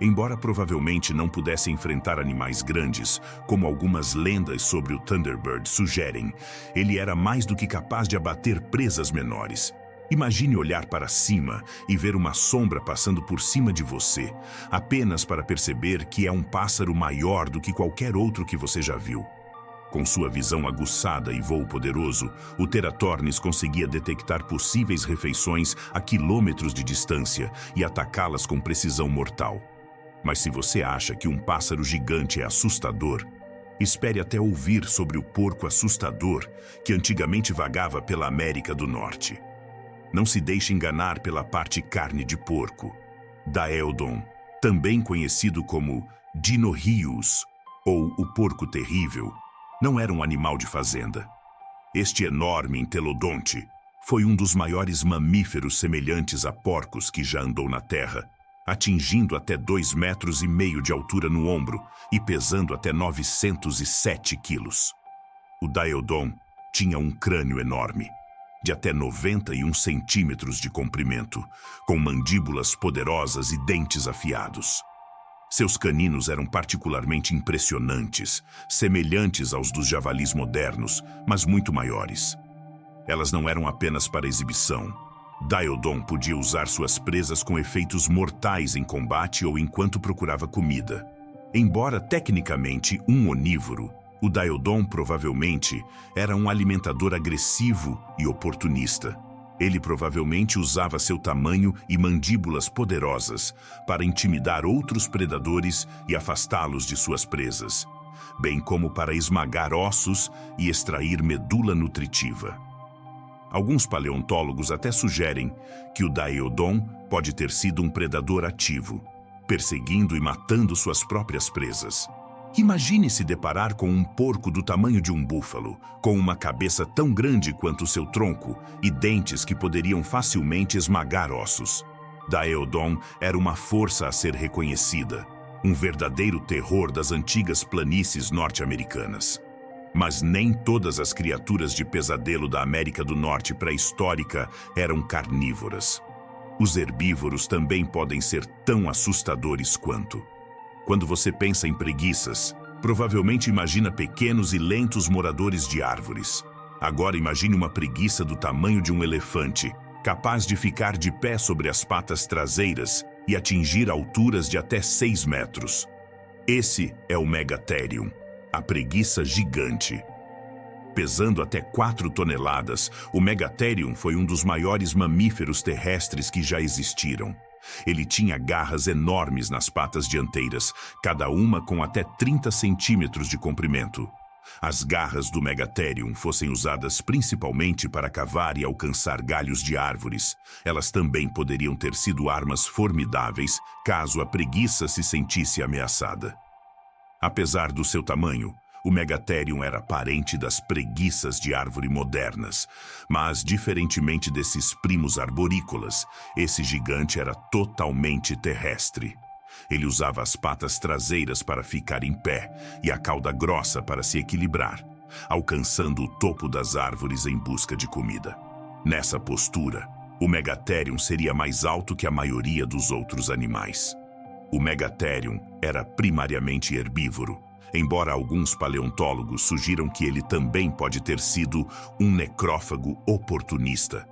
Embora provavelmente não pudesse enfrentar animais grandes, como algumas lendas sobre o Thunderbird sugerem, ele era mais do que capaz de abater presas menores. Imagine olhar para cima e ver uma sombra passando por cima de você, apenas para perceber que é um pássaro maior do que qualquer outro que você já viu. Com sua visão aguçada e voo poderoso, o Teratornis conseguia detectar possíveis refeições a quilômetros de distância e atacá-las com precisão mortal. Mas se você acha que um pássaro gigante é assustador, espere até ouvir sobre o porco assustador que antigamente vagava pela América do Norte. Não se deixe enganar pela parte carne de porco. Daeodon, também conhecido como Dinohius, ou o porco terrível, não era um animal de fazenda. Este enorme entelodonte foi um dos maiores mamíferos semelhantes a porcos que já andou na terra, atingindo até 2,5 metros de altura no ombro e pesando até 907 quilos. O Daeodon tinha um crânio enorme, de até 91 centímetros de comprimento, com mandíbulas poderosas e dentes afiados. Seus caninos eram particularmente impressionantes, semelhantes aos dos javalis modernos, mas muito maiores. Elas não eram apenas para exibição. Daeodon podia usar suas presas com efeitos mortais em combate ou enquanto procurava comida. Embora tecnicamente um onívoro, o Daeodon provavelmente era um alimentador agressivo e oportunista. Ele provavelmente usava seu tamanho e mandíbulas poderosas para intimidar outros predadores e afastá-los de suas presas, bem como para esmagar ossos e extrair medula nutritiva. Alguns paleontólogos até sugerem que o Daeodon pode ter sido um predador ativo, perseguindo e matando suas próprias presas. Imagine se deparar com um porco do tamanho de um búfalo, com uma cabeça tão grande quanto seu tronco e dentes que poderiam facilmente esmagar ossos. Daeodon era uma força a ser reconhecida, um verdadeiro terror das antigas planícies norte-americanas. Mas nem todas as criaturas de pesadelo da América do Norte pré-histórica eram carnívoras. Os herbívoros também podem ser tão assustadores quanto. Quando você pensa em preguiças, provavelmente imagina pequenos e lentos moradores de árvores. Agora imagine uma preguiça do tamanho de um elefante, capaz de ficar de pé sobre as patas traseiras e atingir alturas de até 6 metros. Esse é o Megatherium, a preguiça gigante. Pesando até 4 toneladas, o Megatherium foi um dos maiores mamíferos terrestres que já existiram. Ele tinha garras enormes nas patas dianteiras, cada uma com até 30 centímetros de comprimento. As garras do Megatherium fossem usadas principalmente para cavar e alcançar galhos de árvores. Elas também poderiam ter sido armas formidáveis caso a preguiça se sentisse ameaçada. Apesar do seu tamanho, o Megatherium era parente das preguiças de árvore modernas, mas, diferentemente desses primos arborícolas, esse gigante era totalmente terrestre. Ele usava as patas traseiras para ficar em pé e a cauda grossa para se equilibrar, alcançando o topo das árvores em busca de comida. Nessa postura, o Megatherium seria mais alto que a maioria dos outros animais. O Megatherium era primariamente herbívoro, embora alguns paleontólogos sugiram que ele também pode ter sido um necrófago oportunista,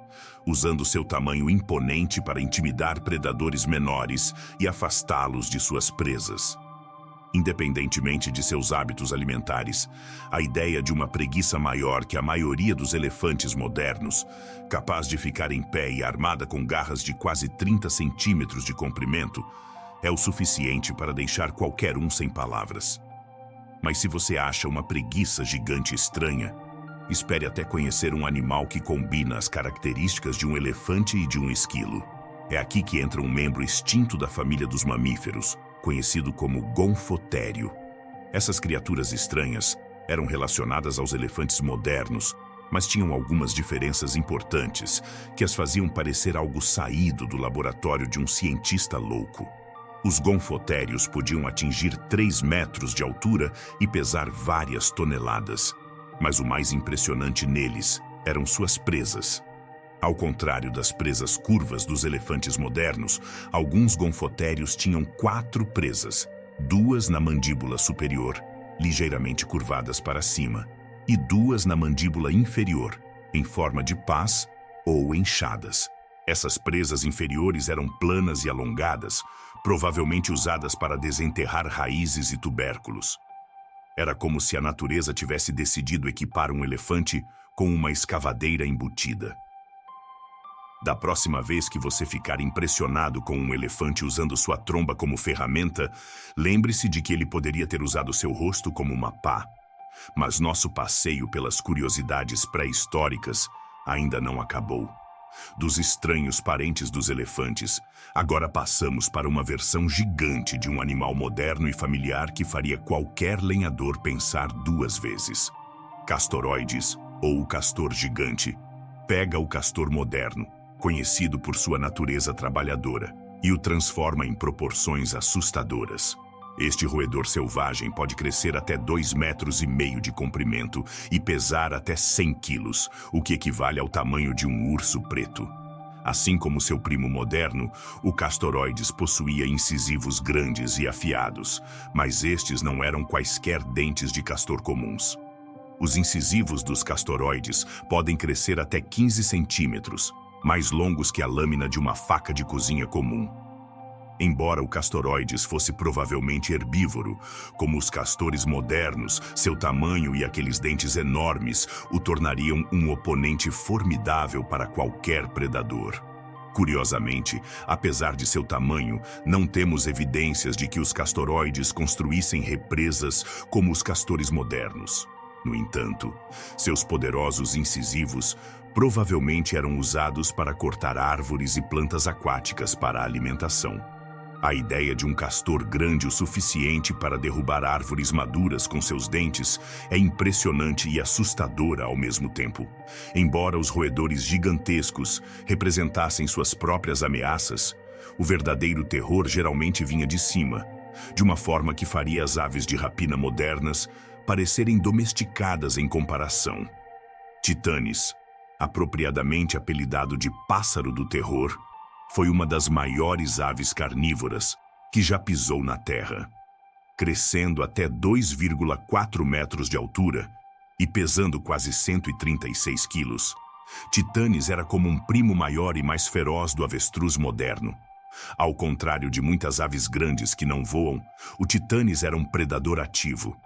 usando seu tamanho imponente para intimidar predadores menores e afastá-los de suas presas. Independentemente de seus hábitos alimentares, a ideia de uma preguiça maior que a maioria dos elefantes modernos, capaz de ficar em pé e armada com garras de quase 30 centímetros de comprimento, é o suficiente para deixar qualquer um sem palavras. Mas se você acha uma preguiça gigante estranha, espere até conhecer um animal que combina as características de um elefante e de um esquilo. É aqui que entra um membro extinto da família dos mamíferos, conhecido como gonfotério. Essas criaturas estranhas eram relacionadas aos elefantes modernos, mas tinham algumas diferenças importantes que as faziam parecer algo saído do laboratório de um cientista louco. Os gonfotérios podiam atingir 3 metros de altura e pesar várias toneladas, mas o mais impressionante neles eram suas presas. Ao contrário das presas curvas dos elefantes modernos, alguns gonfotérios tinham 4 presas, 2 na mandíbula superior, ligeiramente curvadas para cima, e 2 na mandíbula inferior, em forma de pás ou enxadas. Essas presas inferiores eram planas e alongadas, provavelmente usadas para desenterrar raízes e tubérculos. Era como se a natureza tivesse decidido equipar um elefante com uma escavadeira embutida. Da próxima vez que você ficar impressionado com um elefante usando sua tromba como ferramenta, lembre-se de que ele poderia ter usado seu rosto como uma pá. Mas nosso passeio pelas curiosidades pré-históricas ainda não acabou. Dos estranhos parentes dos elefantes, agora passamos para uma versão gigante de um animal moderno e familiar que faria qualquer lenhador pensar 2 vezes. Castoroides, ou o castor gigante, pega o castor moderno, conhecido por sua natureza trabalhadora, e o transforma em proporções assustadoras. Este roedor selvagem pode crescer até 2,5 metros de comprimento e pesar até 100 quilos, o que equivale ao tamanho de um urso preto. Assim como seu primo moderno, o Castoroides possuía incisivos grandes e afiados, mas estes não eram quaisquer dentes de castor comuns. Os incisivos dos Castoroides podem crescer até 15 centímetros, mais longos que a lâmina de uma faca de cozinha comum. Embora o Castoroides fosse provavelmente herbívoro, como os castores modernos, seu tamanho e aqueles dentes enormes o tornariam um oponente formidável para qualquer predador. Curiosamente, apesar de seu tamanho, não temos evidências de que os Castoroides construíssem represas como os castores modernos. No entanto, seus poderosos incisivos provavelmente eram usados para cortar árvores e plantas aquáticas para a alimentação. A ideia de um castor grande o suficiente para derrubar árvores maduras com seus dentes é impressionante e assustadora ao mesmo tempo. Embora os roedores gigantescos representassem suas próprias ameaças, o verdadeiro terror geralmente vinha de cima, de uma forma que faria as aves de rapina modernas parecerem domesticadas em comparação. Titanes, apropriadamente apelidado de pássaro do terror, foi uma das maiores aves carnívoras que já pisou na Terra. Crescendo até 2,4 metros de altura e pesando quase 136 quilos, Titanes era como um primo maior e mais feroz do avestruz moderno. Ao contrário de muitas aves grandes que não voam, o Titanes era um predador ativo.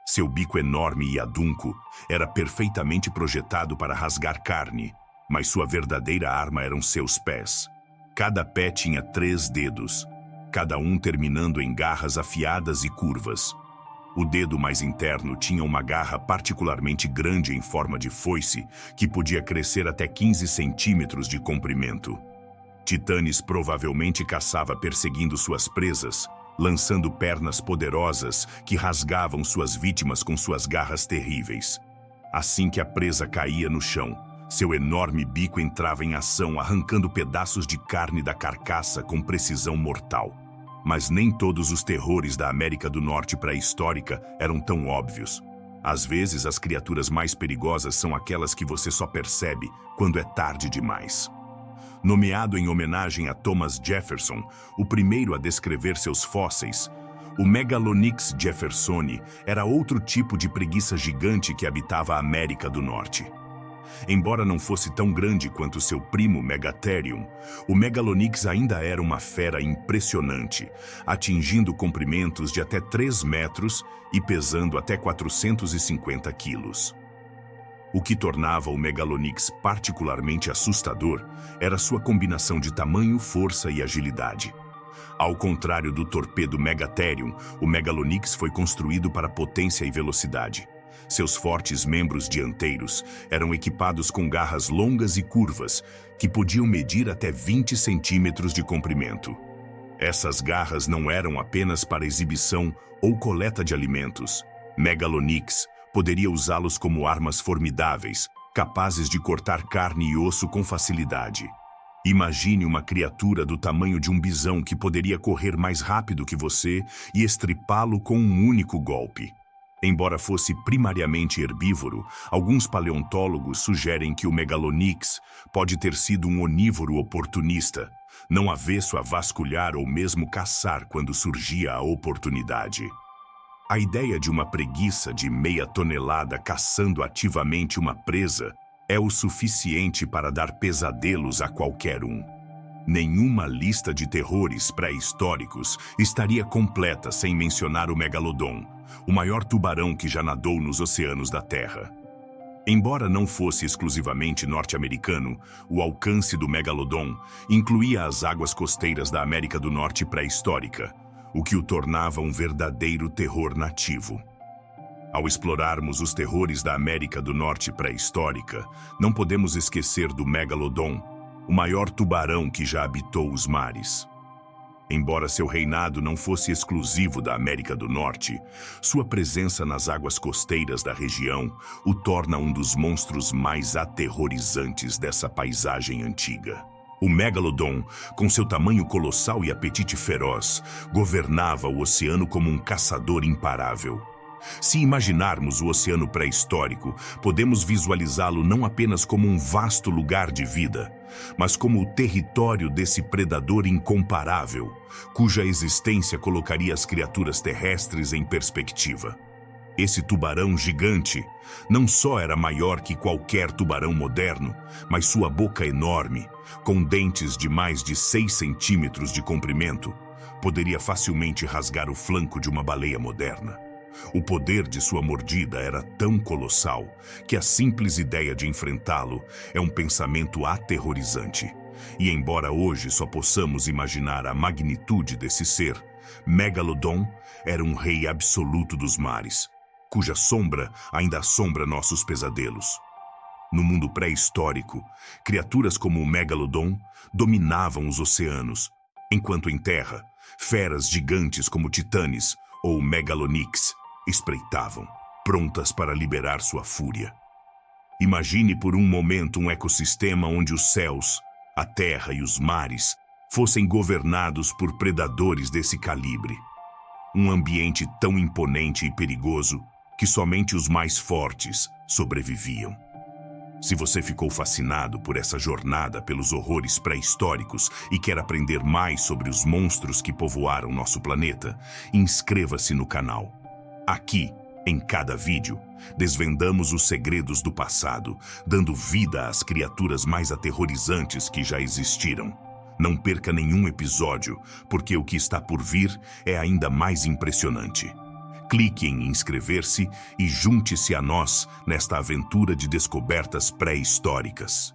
Seu bico enorme e adunco era perfeitamente projetado para rasgar carne, mas sua verdadeira arma eram seus pés. Cada pé tinha 3 dedos, cada um terminando em garras afiadas e curvas. O dedo mais interno tinha uma garra particularmente grande em forma de foice, que podia crescer até 15 centímetros de comprimento. Titanes provavelmente caçava perseguindo suas presas, lançando pernas poderosas que rasgavam suas vítimas com suas garras terríveis. Assim que a presa caía no chão, seu enorme bico entrava em ação, arrancando pedaços de carne da carcaça com precisão mortal. Mas nem todos os terrores da América do Norte pré-histórica eram tão óbvios. Às vezes, as criaturas mais perigosas são aquelas que você só percebe quando é tarde demais. Nomeado em homenagem a Thomas Jefferson, o primeiro a descrever seus fósseis, o Megalonyx jeffersoni era outro tipo de preguiça gigante que habitava a América do Norte. Embora não fosse tão grande quanto seu primo Megatherium, o Megalonyx ainda era uma fera impressionante, atingindo comprimentos de até 3 metros e pesando até 450 quilos. O que tornava o Megalonyx particularmente assustador era sua combinação de tamanho, força e agilidade. Ao contrário do torpedo Megatherium, o Megalonyx foi construído para potência e velocidade. Seus fortes membros dianteiros eram equipados com garras longas e curvas, que podiam medir até 20 centímetros de comprimento. Essas garras não eram apenas para exibição ou coleta de alimentos. Megalonyx poderia usá-los como armas formidáveis, capazes de cortar carne e osso com facilidade. Imagine uma criatura do tamanho de um bisão que poderia correr mais rápido que você e estripá-lo com um único golpe. Embora fosse primariamente herbívoro, alguns paleontólogos sugerem que o Megalonyx pode ter sido um onívoro oportunista, não avesso a vasculhar ou mesmo caçar quando surgia a oportunidade. A ideia de uma preguiça de meia tonelada caçando ativamente uma presa é o suficiente para dar pesadelos a qualquer um. Nenhuma lista de terrores pré-históricos estaria completa sem mencionar o Megalodon, o maior tubarão que já nadou nos oceanos da Terra. Embora não fosse exclusivamente norte-americano, o alcance do Megalodon incluía as águas costeiras da América do Norte pré-histórica, o que o tornava um verdadeiro terror nativo. Ao explorarmos os terrores da América do Norte pré-histórica, não podemos esquecer do Megalodon, o maior tubarão que já habitou os mares. Embora seu reinado não fosse exclusivo da América do Norte, sua presença nas águas costeiras da região o torna um dos monstros mais aterrorizantes dessa paisagem antiga. O Megalodon, com seu tamanho colossal e apetite feroz, governava o oceano como um caçador imparável. Se imaginarmos o oceano pré-histórico, podemos visualizá-lo não apenas como um vasto lugar de vida, mas como o território desse predador incomparável, cuja existência colocaria as criaturas terrestres em perspectiva. Esse tubarão gigante não só era maior que qualquer tubarão moderno, mas sua boca enorme, com dentes de mais de 6 centímetros de comprimento, poderia facilmente rasgar o flanco de uma baleia moderna. O poder de sua mordida era tão colossal que a simples ideia de enfrentá-lo é um pensamento aterrorizante. E embora hoje só possamos imaginar a magnitude desse ser, Megalodon era um rei absoluto dos mares, cuja sombra ainda assombra nossos pesadelos. No mundo pré-histórico, criaturas como o Megalodon dominavam os oceanos, enquanto em terra, feras gigantes como titanes ou Megalonyx espreitavam, prontas para liberar sua fúria. Imagine por um momento um ecossistema onde os céus, a terra e os mares fossem governados por predadores desse calibre. Um ambiente tão imponente e perigoso que somente os mais fortes sobreviviam. Se você ficou fascinado por essa jornada pelos horrores pré-históricos e quer aprender mais sobre os monstros que povoaram nosso planeta, inscreva-se no canal. Aqui, em cada vídeo, desvendamos os segredos do passado, dando vida às criaturas mais aterrorizantes que já existiram. Não perca nenhum episódio, porque o que está por vir é ainda mais impressionante. Clique em inscrever-se e junte-se a nós nesta aventura de descobertas pré-históricas.